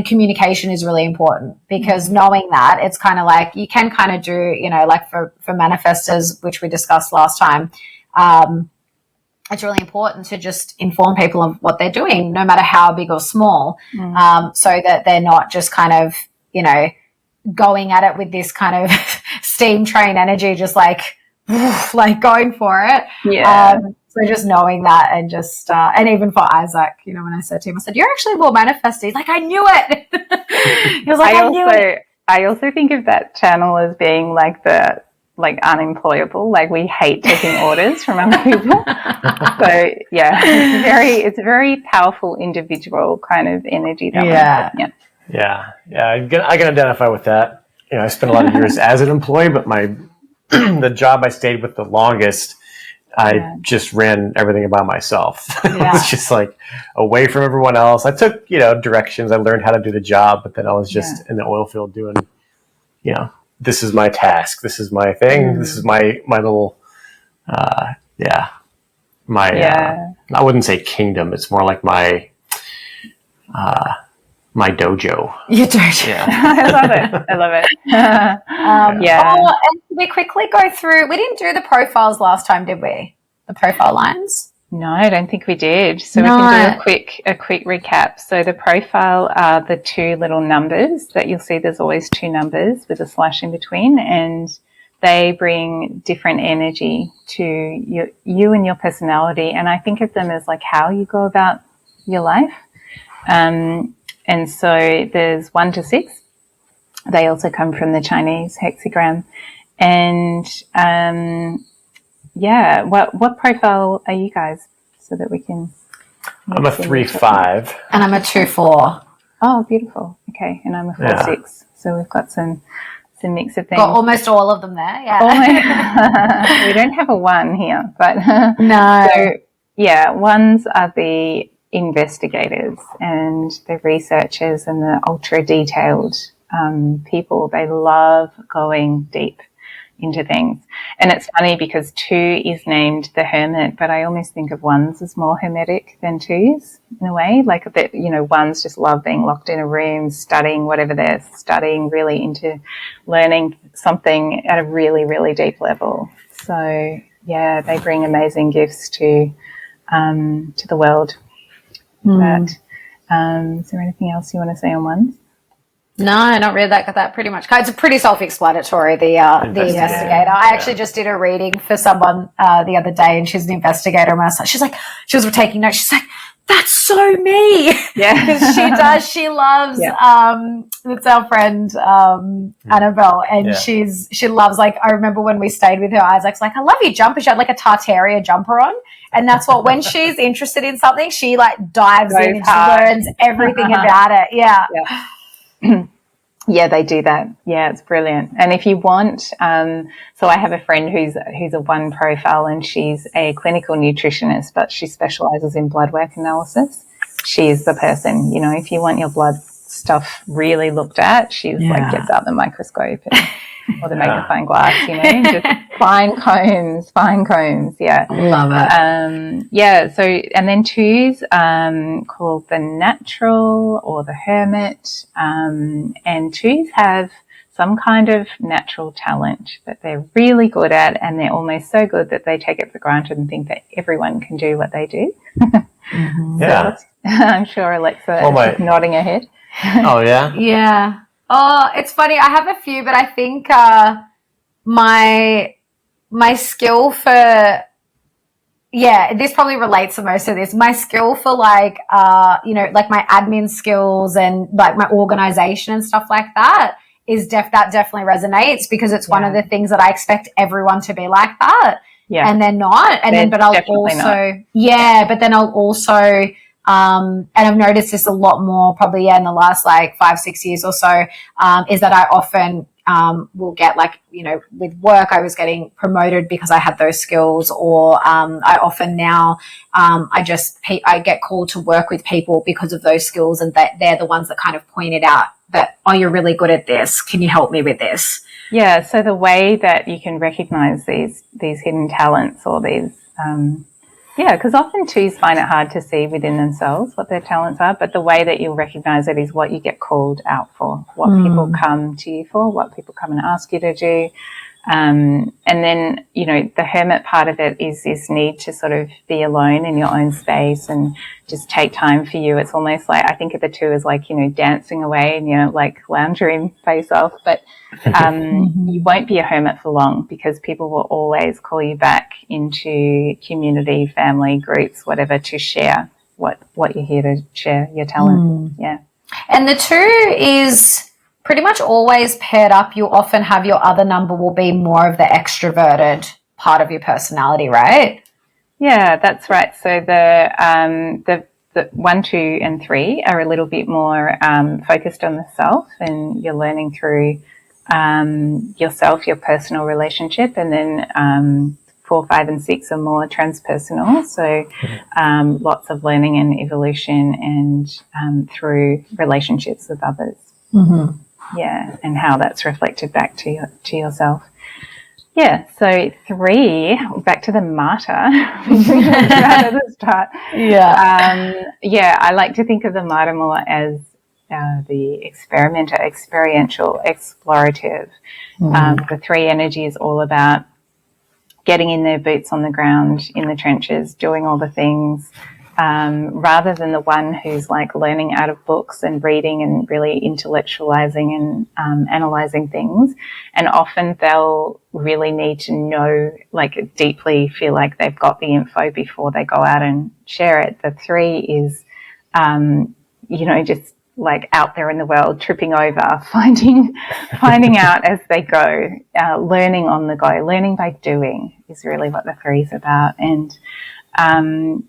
communication is really important, because knowing that, it's kind of like you can kind of do, like for manifestors, which we discussed last time, it's really important to just inform people of what they're doing, no matter how big or small, so that they're not just kind of, going at it with this kind of steam train energy, just like going for it. So just knowing that, and just and even for Isaac, when I said to him, I said, "You're actually more manifesting." He's like, "I knew it." He was like, "I knew it." I also think of that channel as being like unemployable. Like we hate taking orders from other people. So it's a very powerful individual kind of energy. I can identify with that. I spent a lot of years as an employee, but the job I stayed with the longest, I just ran everything by myself. It's just like away from everyone else. I took, directions. I learned how to do the job, but then I was just in the oil field doing, this is my task. This is my thing. This is my little, I wouldn't say kingdom. It's more like my dojo. Your dojo. Yeah. I love it. And we quickly go through, we didn't do the profiles last time, did we? The profile lines? No, I don't think we did. So we can do a quick recap. So the profile are the two little numbers that you'll see. There's always two numbers with a slash in between, and they bring different energy to you and your personality. And I think of them as like how you go about your life. And so there's 1 to 6. They also come from the Chinese hexagram. And what profile are you guys, so that we can? I'm a 3-5, and I'm a 2-4. Oh, beautiful. Okay, and I'm a 4-6. So we've got some mix of things. Got almost all of them there. Yeah. We don't have a 1 here, but no. So ones are the investigators and the researchers and the ultra detailed people. They love going deep into things. And it's funny because 2 is named the hermit, but I almost think of 1s as more hermetic than 2s in a way. Like a bit, 1s just love being locked in a room, studying whatever they're studying, really into learning something at a really, really deep level. So they bring amazing gifts to the world. But is there anything else you want to say on 1s? No, I not read that. Got that pretty much. It's pretty self-explanatory. The investigator. I actually just did a reading for someone the other day, and she's an investigator. And she was taking notes. She's like, "That's so me." Yeah, because she does. She loves. It's our friend Annabelle, and she loves. Like, I remember when we stayed with her, Isaac's like, "I love your jumper." She had like a Tartaria jumper on. And that's what, when she's interested in something, she like dives in and she learns everything about it. Yeah. Yeah, they do that. Yeah, it's brilliant. And if you want, so I have a friend who's a one profile, and she's a clinical nutritionist, but she specializes in blood work analysis. She's the person, you know, if you want your blood stuff really looked at, she's like gets out the microscope or the magnifying glass, you know, just fine combs. Yeah. Love it. So, and then twos, called the natural or the hermit. And twos have some kind of natural talent that they're really good at, and they're almost so good that they take it for granted and think that everyone can do what they do. Yeah. So I'm sure Alexa is nodding her head. Oh, yeah? Yeah. Oh, it's funny. I have a few, but I think my skill for this probably relates to most of this. My skill for like like my admin skills and like my organization and stuff like that is that definitely resonates, because it's one of the things that I expect everyone to be like that. Yeah. And they're not. And but I'll also and I've noticed this a lot more probably in the last like 5-6 years or so, is that I often will get like, with work, I was getting promoted because I had those skills, or I often now I get called to work with people because of those skills, and that they're the ones that kind of pointed out that, oh, you're really good at this. Can you help me with this? Yeah. So the way that you can recognize these hidden talents, or these because often twos find it hard to see within themselves what their talents are, but the way that you'll recognize it is what you get called out for, what people come to you for, what people come and ask you to do. And then, the hermit part of it is this need to sort of be alone in your own space and just take time for you. It's almost like, I think of the two as like, dancing away and, like lounging face off, but you won't be a hermit for long, because people will always call you back into community, family, groups, whatever, to share what you're here to share, your talent. Yeah. And the two is pretty much always paired up. You often have your other number will be more of the extroverted part of your personality, right? Yeah, that's right. So the 1, 2, and 3 are a little bit more focused on the self, and you're learning through yourself, your personal relationship, and then 4, 5, and 6 are more transpersonal. So lots of learning and evolution, and through relationships with others. Mm-hmm. Yeah, and how that's reflected back to yourself. Yeah, so 3, back to the martyr, which we talked about at the start. Yeah. I like to think of the martyr more as the experimenter, experiential, explorative. The 3 energy is all about getting in their boots on the ground, in the trenches, doing all the things, rather than the one who's like learning out of books and reading and really intellectualizing and analyzing things. And often they'll really need to know, like deeply feel like they've got the info before they go out and share it. The 3 is, just like out there in the world, tripping over, finding out as they go, learning on the go, learning by doing is really what the 3 is about. And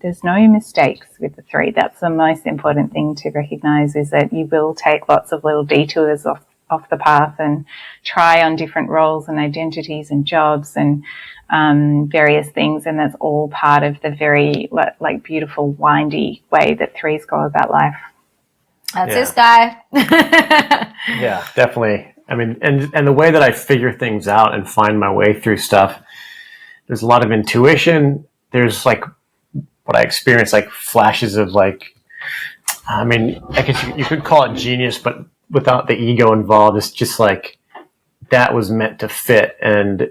there's no mistakes with the 3. That's the most important thing to recognize, is that you will take lots of little detours off the path and try on different roles and identities and jobs and various things, and that's all part of the very like beautiful windy way that 3s go about life. That's this guy. Yeah, definitely. I mean, and the way that I figure things out and find my way through stuff, there's a lot of intuition. There's like what I experience, like flashes of like, I mean, I guess you could call it genius, but without the ego involved. It's just like that was meant to fit. And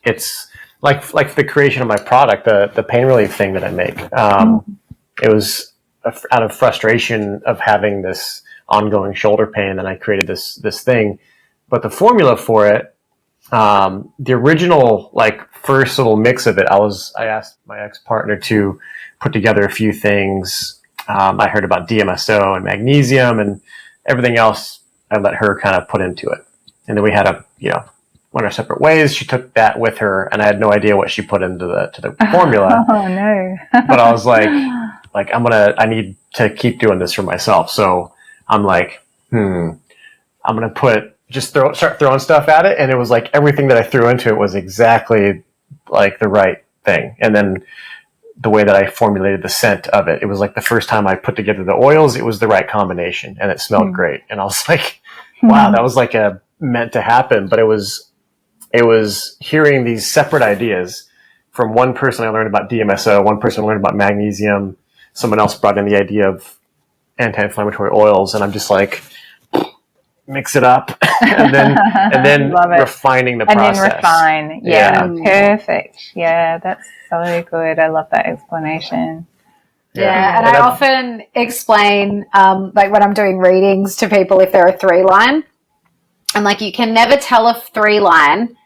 it's like the creation of my product, the pain relief thing that I make. It was out of frustration of having this ongoing shoulder pain. And I created this thing. But the formula for it, the original like first little mix of it, I asked my ex-partner to put together a few things. I heard about DMSO and magnesium and everything else. I let her kind of put into it. And then we had went our separate ways. She took that with her, and I had no idea what she put into the formula. Oh no. But I was like I need to keep doing this for myself. So I'm like, I'm going to start throwing stuff at it. And it was like everything that I threw into it was exactly like the right thing. And then the way that I formulated the scent of it, it was like the first time I put together the oils, it was the right combination and it smelled great. And I was like, wow, that was like meant to happen. But it was hearing these separate ideas from one person. I learned about DMSO, one person learned about magnesium, someone else brought in the idea of anti-inflammatory oils, and I'm just like, mix it up and then refining the process. And then refine. Yeah. Perfect. Yeah, that's so good. I love that explanation. Yeah, and I often explain, like when I'm doing readings to people, if they're a 3-line, I'm like, you can never tell a 3-line.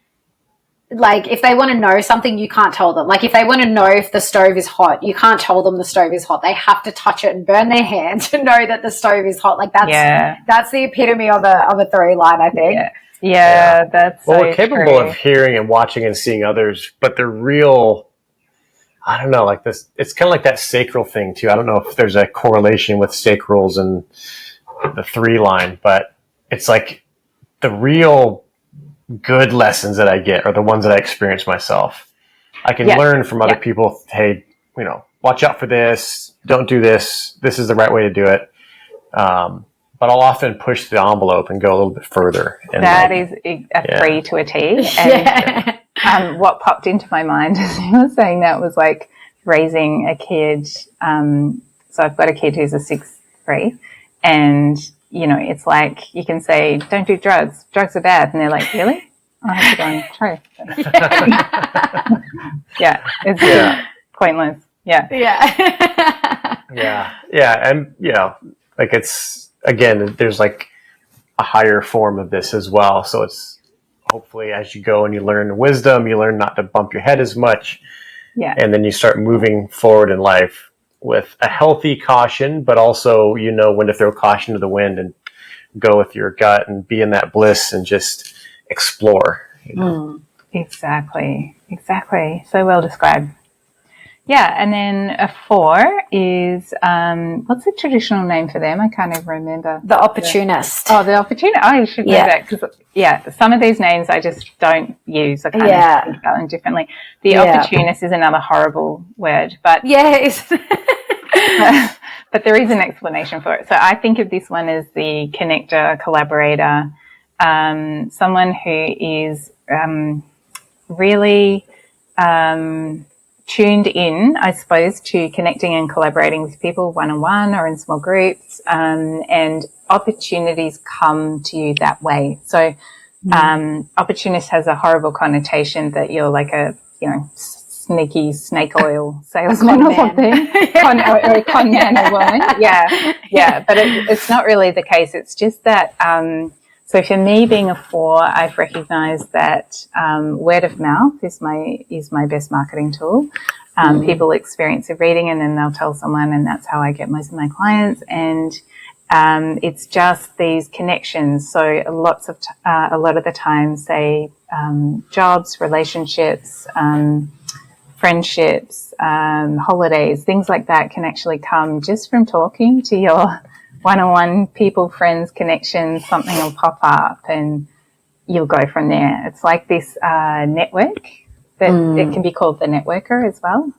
Like, if they want to know something, you can't tell them. Like, if they want to know if the stove is hot, you can't tell them the stove is hot. They have to touch it and burn their hand to know that the stove is hot. Like, that's the epitome of a 3-line, I think. Yeah, that's so we're capable of hearing and watching and seeing others, but the real, I don't know, like this, it's kind of like that sacral thing too. I don't know if there's a correlation with sacrals and the 3-line, but it's like the real good lessons that I get are the ones that I experience myself. I can learn from other people. Hey, watch out for this. Don't do this. This is the right way to do it. But I'll often push the envelope and go a little bit further. And that is a 3 to a T. And what popped into my mind as you were saying that was like raising a kid. So I've got a kid who's a 6'3", and it's like you can say, don't do drugs. Drugs are bad. And they're like, really? I have to go and try. It's pointless. Yeah. And, like it's, again, there's like a higher form of this as well. So it's hopefully as you go and you learn wisdom, you learn not to bump your head as much. Yeah. And then you start moving forward in life with a healthy caution, but also when to throw caution to the wind and go with your gut and be in that bliss and just explore. Exactly. So well described. Yeah, and then a 4 is what's the traditional name for them? I can't even remember. The opportunist. The opportunist. I should know that because some of these names I just don't use. I kind of think about them differently. The opportunist is another horrible word, but but there is an explanation for it. So I think of this one as the connector, collaborator, someone who is really tuned in, I suppose, to connecting and collaborating with people one-on-one or in small groups, and opportunities come to you that way. So opportunist has a horrible connotation that you're like a, sneaky snake oil salesman or something, or a con man or woman. But it's not really the case. It's just that, so for me being a 4, I've recognized that word of mouth is my best marketing tool. People experience a reading and then they'll tell someone, and that's how I get most of my clients. And it's just these connections. So a lot of the time, say jobs, relationships, friendships, holidays, things like that can actually come just from talking to your one-on-one people, friends, connections. Something will pop up and you'll go from there. It's like this network that it can be called the networker as well.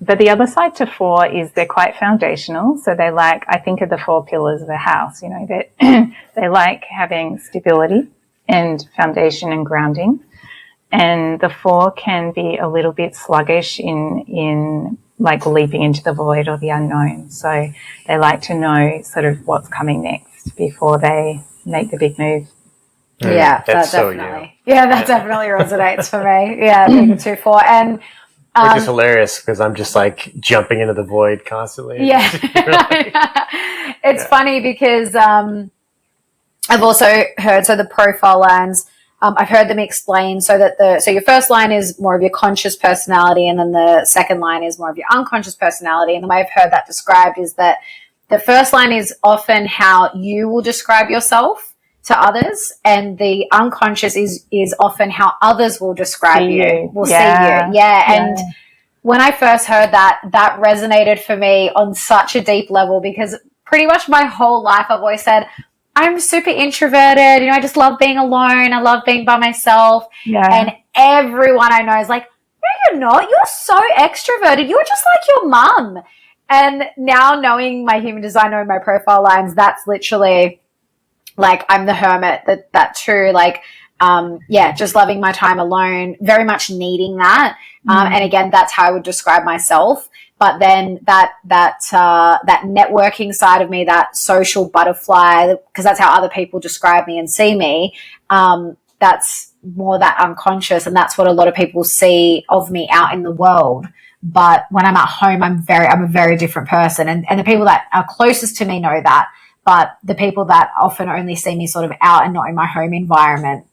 But the other side to 4 is they're quite foundational. So they I think of the 4 pillars of a house, that they like having stability and foundation and grounding. And the 4 can be a little bit sluggish in like leaping into the void or the unknown. So they like to know sort of what's coming next before they make the big move. That definitely. That definitely resonates for me. Yeah, being a 2-4. And Which is hilarious because I'm just like jumping into the void constantly. Yeah. It's funny because I've also heard, so the profile lines, I've heard them explain so that so your first line is more of your conscious personality, and then the second line is more of your unconscious personality. And the way I've heard that described is that the first line is often how you will describe yourself to others, and the unconscious is often how others will describe see you. And when I first heard that resonated for me on such a deep level, because pretty much my whole life I've always said, I'm super introverted. You know, I just love being alone. I love being by myself. Yeah. And everyone I know is like, no, you're not. You're so extroverted. You're just like your mum. And now knowing my human design, knowing my profile lines, that's literally like I'm the hermit. That true. Like, just loving my time alone, very much needing that. And again, that's how I would describe myself. But then that networking side of me, that social butterfly, because that's how other people describe me and see me, that's more that unconscious, and that's what a lot of people see of me out in the world. But when I'm at home, I'm a very different person, and the people that are closest to me know that. But the people that often only see me sort of out and not in my home environment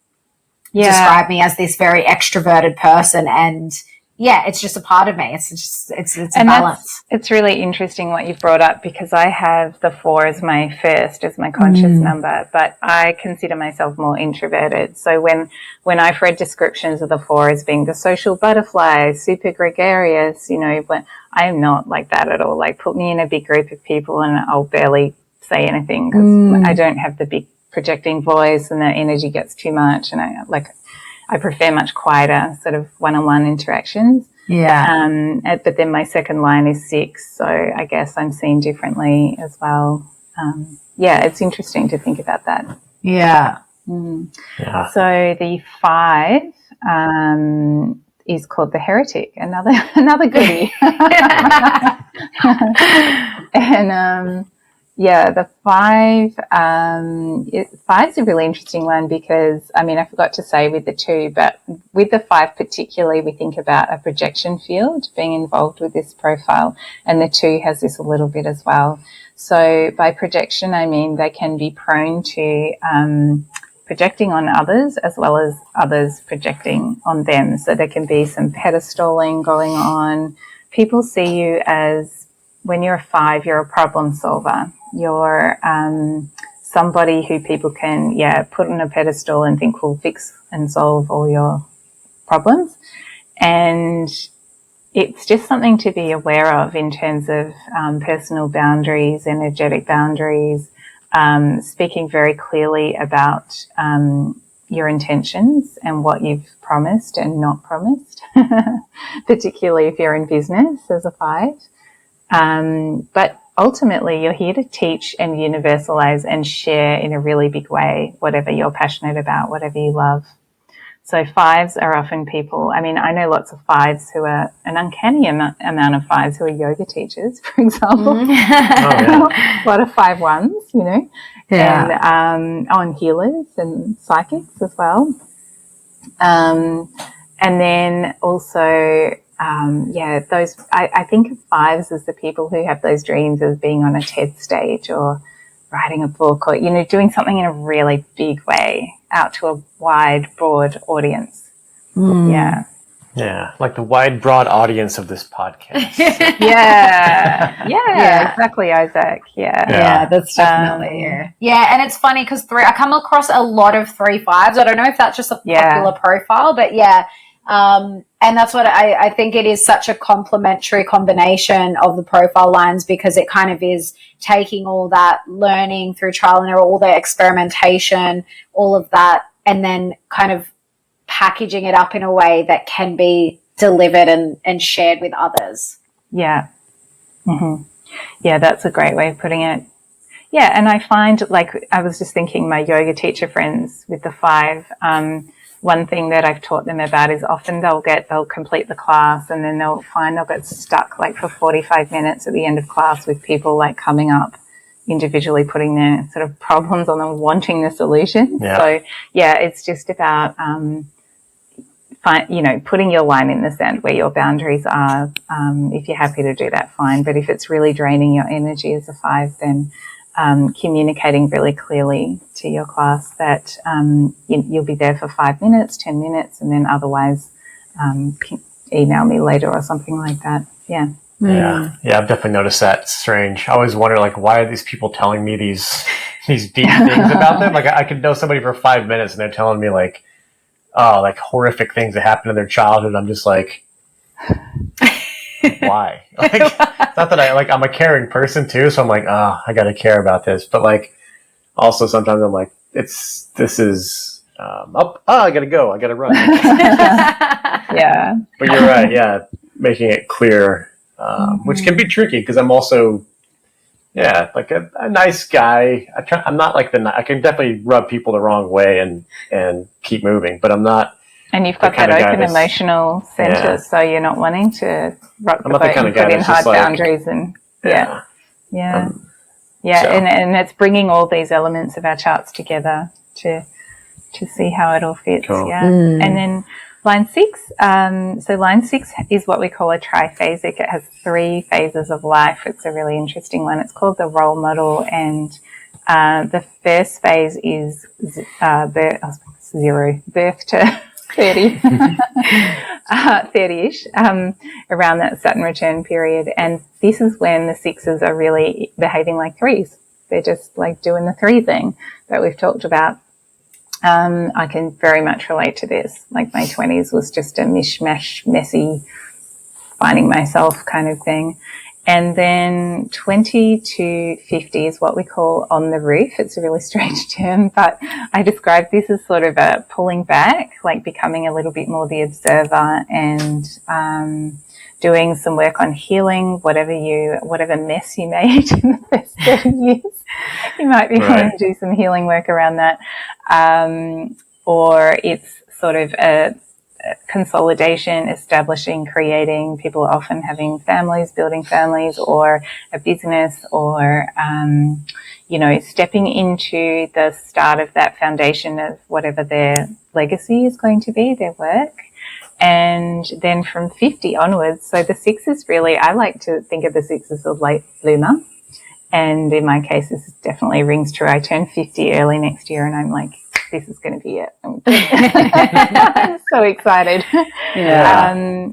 describe me as this very extroverted person, and it's just a part of me. It's a balance. It's really interesting what you've brought up, because I have the 4 as my conscious number, but I consider myself more introverted. So when I've read descriptions of the 4 as being the social butterfly, super gregarious, you know, but I am not like that at all. Like, put me in a big group of people and I'll barely say anything because I don't have the big projecting voice, and the energy gets too much, and I prefer much quieter sort of one-on-one interactions. Yeah. But then my second line is 6, so I guess I'm seen differently as well. It's interesting to think about that. Yeah. Yeah. So the 5 is called the heretic, another goodie. And the 5, 5's a really interesting one because, I mean, I forgot to say with the 2, but with the 5 particularly, we think about a projection field being involved with this profile, and the 2 has this a little bit as well. So by projection, I mean they can be prone to projecting on others as well as others projecting on them. So there can be some pedestaling going on. People see you as, when you're a 5, you're a problem solver. You're somebody who people can, put on a pedestal and think will fix and solve all your problems. And it's just something to be aware of in terms of personal boundaries, energetic boundaries, speaking very clearly about your intentions and what you've promised and not promised, particularly if you're in business as a 5. But ultimately, you're here to teach and universalize and share in a really big way whatever you're passionate about, whatever you love. So 5s are often people, I mean, I know lots of 5s who are, an uncanny amount of 5s who are yoga teachers, for example. A lot of 5-1s, you know, and healers and psychics as well. And then also, those, I think of 5s as the people who have those dreams of being on a TED stage or writing a book or, you know, doing something in a really big way out to a wide, broad audience. Yeah, like the wide, broad audience of this podcast. Exactly, Isaac. Yeah, that's definitely and it's funny because I come across a lot of 3-5s. I don't know if that's just a popular profile, but and that's what I think it is, such a complementary combination of the profile lines, because it kind of is taking all that learning through trial and error, all the experimentation, all of that, and then kind of packaging it up in a way that can be delivered and shared with others. Yeah. Mm-hmm. Yeah, that's a great way of putting it. Yeah, and I find, like, I was just thinking, my yoga teacher friends with the 5, one thing that I've taught them about is often they'll complete the class and then they'll get stuck like for 45 minutes at the end of class with people like coming up individually, putting their sort of problems on them, wanting the solution. So it's just about putting your line in the sand where your boundaries are. If you're happy to do that, fine. But if it's really draining your energy as a 5, then communicating really clearly to your class that you'll be there for 5 minutes, 10 minutes, and then otherwise email me later or something like that. Yeah. Yeah, I've definitely noticed that. It's strange. I always wonder, like, why are these people telling me these deep things about them? Like, I could know somebody for 5 minutes and they're telling me like horrific things that happened in their childhood. I'm just like, why? Like, it's not that I'm a caring person too, so I'm like, I gotta care about this. But like, also sometimes I'm like, this is I gotta go, I gotta run. Yeah. But you're right. Yeah, making it clear, which can be tricky because I'm also, like a nice guy. I'm not like I can definitely rub people the wrong way and keep moving, but I'm not. And you've got that open emotional center, so you're not wanting to rock the boat and put in hard boundaries. And and it's bringing all these elements of our charts together to see how it all fits. Cool. Yeah, and then line 6. So line 6 is what we call a triphasic. It has 3 phases of life. It's a really interesting one. It's called the role model, and the first phase is birth to 30, 30-ish, around that Saturn return period. And this is when the 6s are really behaving like 3s. They're just like doing the 3 thing that we've talked about. I can very much relate to this. Like my 20s was just a mishmash, messy, finding myself kind of thing. And then 20 to 50 is what we call on the roof. It's a really strange term, but I describe this as sort of a pulling back, like becoming a little bit more the observer and doing some work on healing whatever mess you made in the first 30 years. You might be wanting to do some healing work around that. Or it's sort of a consolidation, establishing, creating. People are often having families, building families, or a business, or stepping into the start of that foundation of whatever their legacy is going to be, their work. And then from 50 onwards, so the 6 is really, I like to think of the 6 as a late bloomer. And in my case, this definitely rings true. I turn 50 early next year and I'm like, this is going to be it. I'm so excited. Yeah.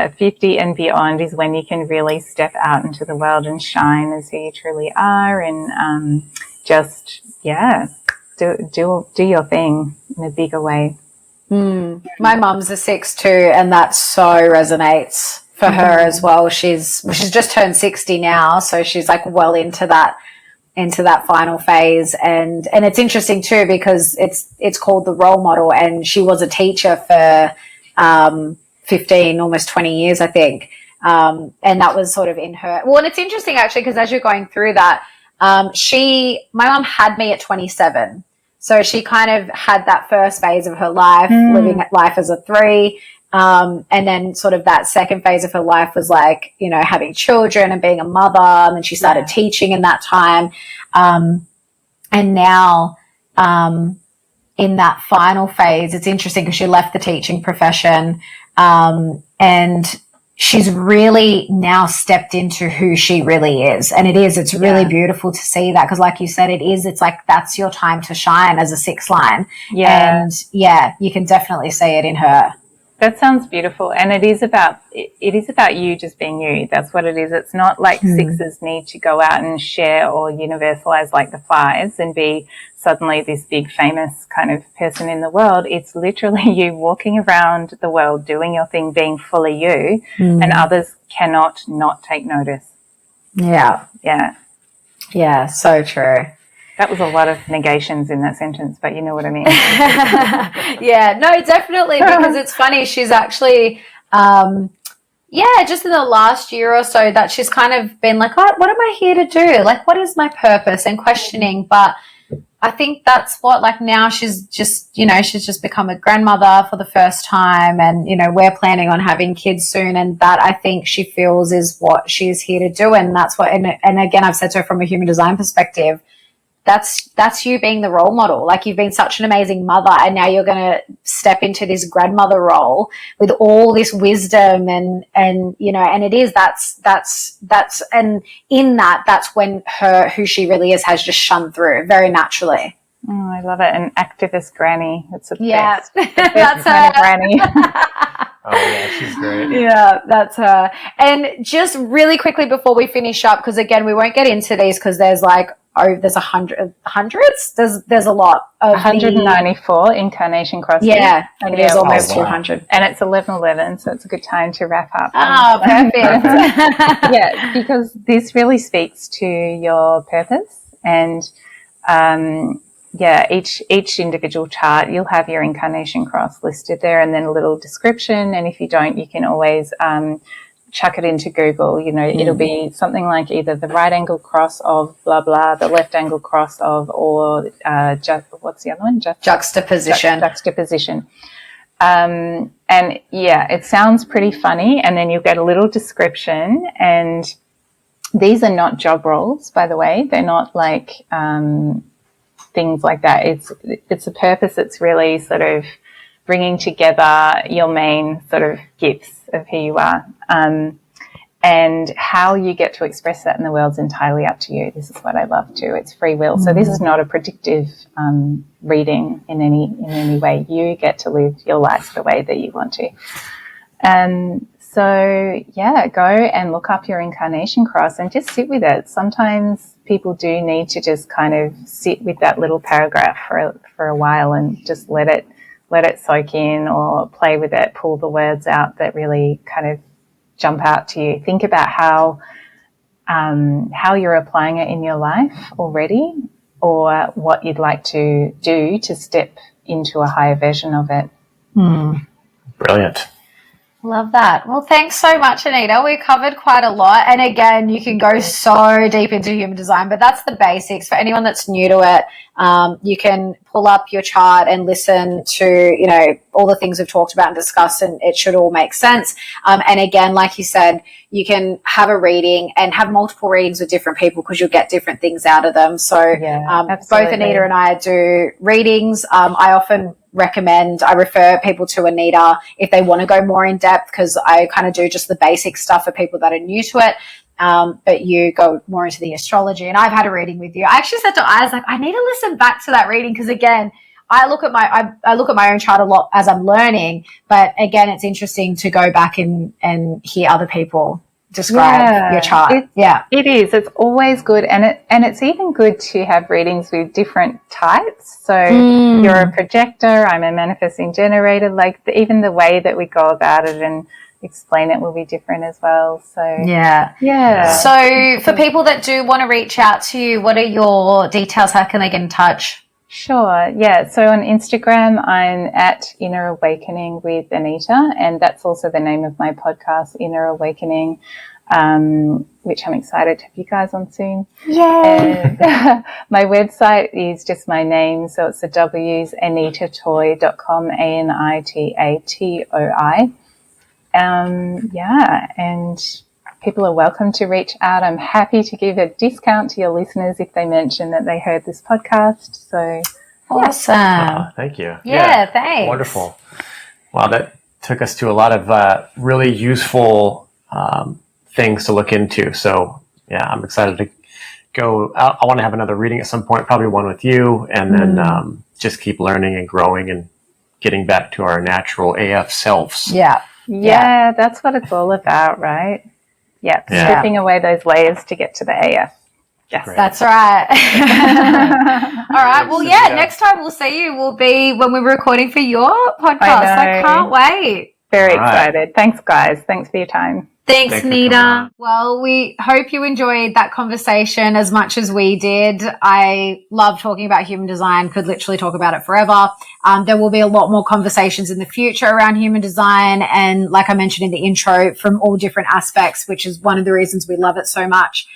50 and beyond is when you can really step out into the world and shine as who you truly are, and do your thing in a bigger way. My mum's a 6 too, and that so resonates for her as well. She's just turned 60 now, so she's like well into that final phase, and it's interesting too because it's called the role model, and she was a teacher for 15, almost 20 years, I think, and that was sort of in her. Well, and it's interesting actually because as you're going through that, my mum had me at 27, so she kind of had that first phase of her life, living life as a 3. And then sort of that second phase of her life was like, having children and being a mother. And then she started teaching in that time. And now, in that final phase, it's interesting because she left the teaching profession. And she's really now stepped into who she really is. And it's really beautiful to see that. Cause like you said, it's like, that's your time to shine as a 6 line. Yeah. And you can definitely see it in her. That sounds beautiful, and it is about you just being you. That's what it is. It's not like 6s need to go out and share or universalize like the 5s and be suddenly this big famous kind of person in the world. It's literally you walking around the world doing your thing, being fully you, and others cannot not take notice. Yeah, so true. That was a lot of negations in that sentence, but you know what I mean. Yeah, no, definitely, because it's funny. She's actually, just in the last year or so that she's kind of been like, oh, what am I here to do? Like, what is my purpose? And questioning. But I think that's what, like, now she's just become a grandmother for the first time. And, we're planning on having kids soon. And that I think she feels is what she's here to do. And that's what, and again, I've said to her from a human design perspective, that's you being the role model. Like, you've been such an amazing mother, and now you're going to step into this grandmother role with all this wisdom and you know, and it is that's and in that's when who she really is has just shone through very naturally. Oh, I love it. An activist granny. It's the Yeah. best. The best kind of granny. Oh yeah, she's great. Yeah, that's her. And just really quickly before we finish up, because again, we won't get into these because there's like, there's hundreds. There's a lot of 194 Incarnation Cross. Yeah, and there's almost wow. 200. And it's 11:11, so it's a good time to wrap up. Oh, perfect. Yeah, because this really speaks to your purpose, and each individual chart, you'll have your Incarnation Cross listed there, and then a little description. And if you don't, you can always chuck it into Google. You know, it'll be something like either the right angle cross of blah blah, the left angle cross of, or what's the other one? Juxtaposition. Juxtaposition. And yeah, it sounds pretty funny, and then you'll get a little description. And these are not job roles, by the way. They're not like things like that. It's a purpose that's really sort of bringing together your main sort of gifts of who you are. And how you get to express that in the world's entirely up to you. This is what I love too. It's free will. So this is not a predictive reading in any way. You get to live your life the way that you want to. So yeah, go and look up your Incarnation Cross and just sit with it. Sometimes people do need to just kind of sit with that little paragraph for a while and just let it soak in, or play with it, pull the words out that really kind of jump out to you. Think about how you're applying it in your life already, or what you'd like to do to step into a higher version of it. Brilliant. Love that. Well, thanks so much, Anita. We covered quite a lot. And again, you can go so deep into human design, but that's the basics. For anyone that's new to it, you can pull up your chart and listen to, you know, all the things we've talked about and discussed, and it should all make sense. And again, like you said, you can have a reading and have multiple readings with different people because you'll get different things out of them. So both Anita and I do readings. I often I refer people to Anita if they want to go more in depth, because I kind of do just the basic stuff for people that are new to it. But you go more into the astrology, and I've had a reading with you. I actually said to I was like, I need to listen back to that reading, because again, I look at my own chart a lot as I'm learning, but again, it's interesting to go back and hear other people describe your chart. It is. It's always good, and it's even good to have readings with different types. So you're a projector, I'm a manifesting generator. Like even the way that we go about it and explain it will be different as well. So yeah. So for people that do want to reach out to you, what are your details? How can they get in touch? Sure. Yeah. So on Instagram, I'm at Inner Awakening with Anita, and that's also the name of my podcast, Inner Awakening, which I'm excited to have you guys on soon. Yay! And my website is just my name, so it's the W's, AnitaToi.com, ANITATOI. And people are welcome to reach out. I'm happy to give a discount to your listeners if they mention that they heard this podcast. So awesome. Thank you. Yeah, thanks. Wonderful. Wow, that took us to a lot of really useful things to look into. So yeah, I'm excited to go. I want to have another reading at some point, probably one with you, and then just keep learning and growing and getting back to our natural AF selves. Yeah, that's what it's all about, right? Yeah, stripping away those layers to get to the AF. Yes, Great. That's right. All right. Well, next time we'll see you will be when we're recording for your podcast. I can't wait. Very excited. Thanks, guys. Thanks for your time. Thanks, Nita. Well, we hope you enjoyed that conversation as much as we did. I love talking about human design, could literally talk about it forever. There will be a lot more conversations in the future around human design, and like I mentioned in the intro, from all different aspects, which is one of the reasons we love it so much.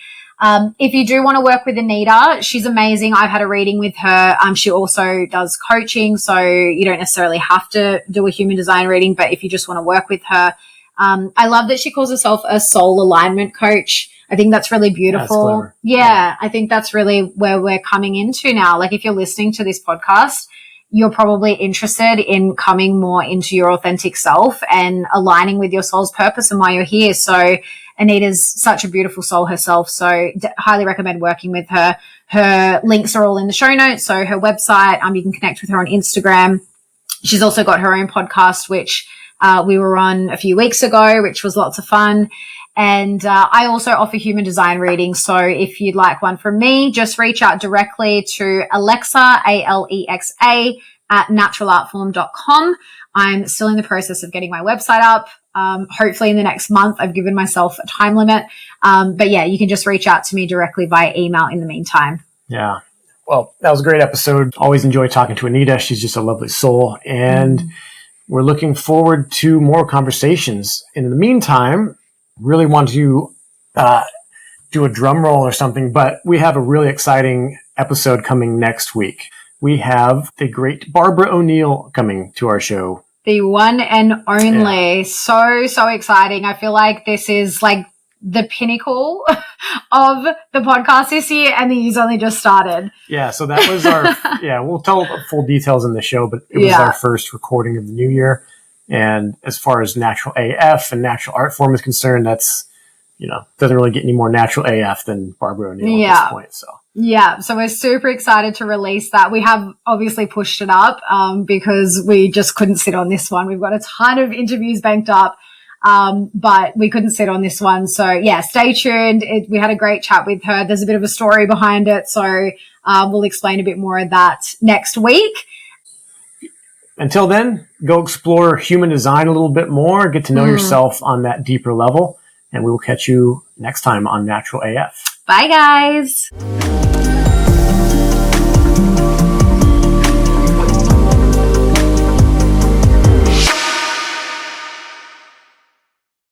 If you do want to work with Anita, she's amazing. I've had a reading with her. She also does coaching, so you don't necessarily have to do a human design reading, but if you just want to work with her, I love that she calls herself a soul alignment coach. I think that's really beautiful. That's yeah, I think that's really where we're coming into now. Like if you're listening to this podcast, you're probably interested in coming more into your authentic self and aligning with your soul's purpose and why you're here. So Anita's such a beautiful soul herself. So highly recommend working with her. Her links are all in the show notes. So her website, you can connect with her on Instagram. She's also got her own podcast, which we were on a few weeks ago, which was lots of fun. And I also offer human design readings. So if you'd like one from me, just reach out directly to Alexa, Alexa, at naturalartform.com. I'm still in the process of getting my website up. Hopefully in the next month. I've given myself a time limit. But yeah, you can just reach out to me directly via email in the meantime. Yeah. Well, that was a great episode. Always enjoy talking to Anita. She's just a lovely soul. And we're looking forward to more conversations. In the meantime, really want to do a drum roll or something, but we have a really exciting episode coming next week. We have the great Barbara O'Neill coming to our show. The one and only. Yeah. So exciting. I feel like this is like the pinnacle of the podcast this year, and the year's only just started. Yeah, so that was our, we'll tell full details in the show, but it was our first recording of the new year. And as far as natural AF and natural art form is concerned, that's, doesn't really get any more natural AF than Barbara O'Neill at this point. So we're super excited to release that. We have obviously pushed it up because we just couldn't sit on this one. We've got a ton of interviews banked up, but we couldn't sit on this one. So yeah, stay tuned. We had a great chat with her. There's a bit of a story behind it. So we'll explain a bit more of that next week. Until then, go explore human design a little bit more, get to know yourself on that deeper level, and we will catch you next time on Natural AF. Bye, guys.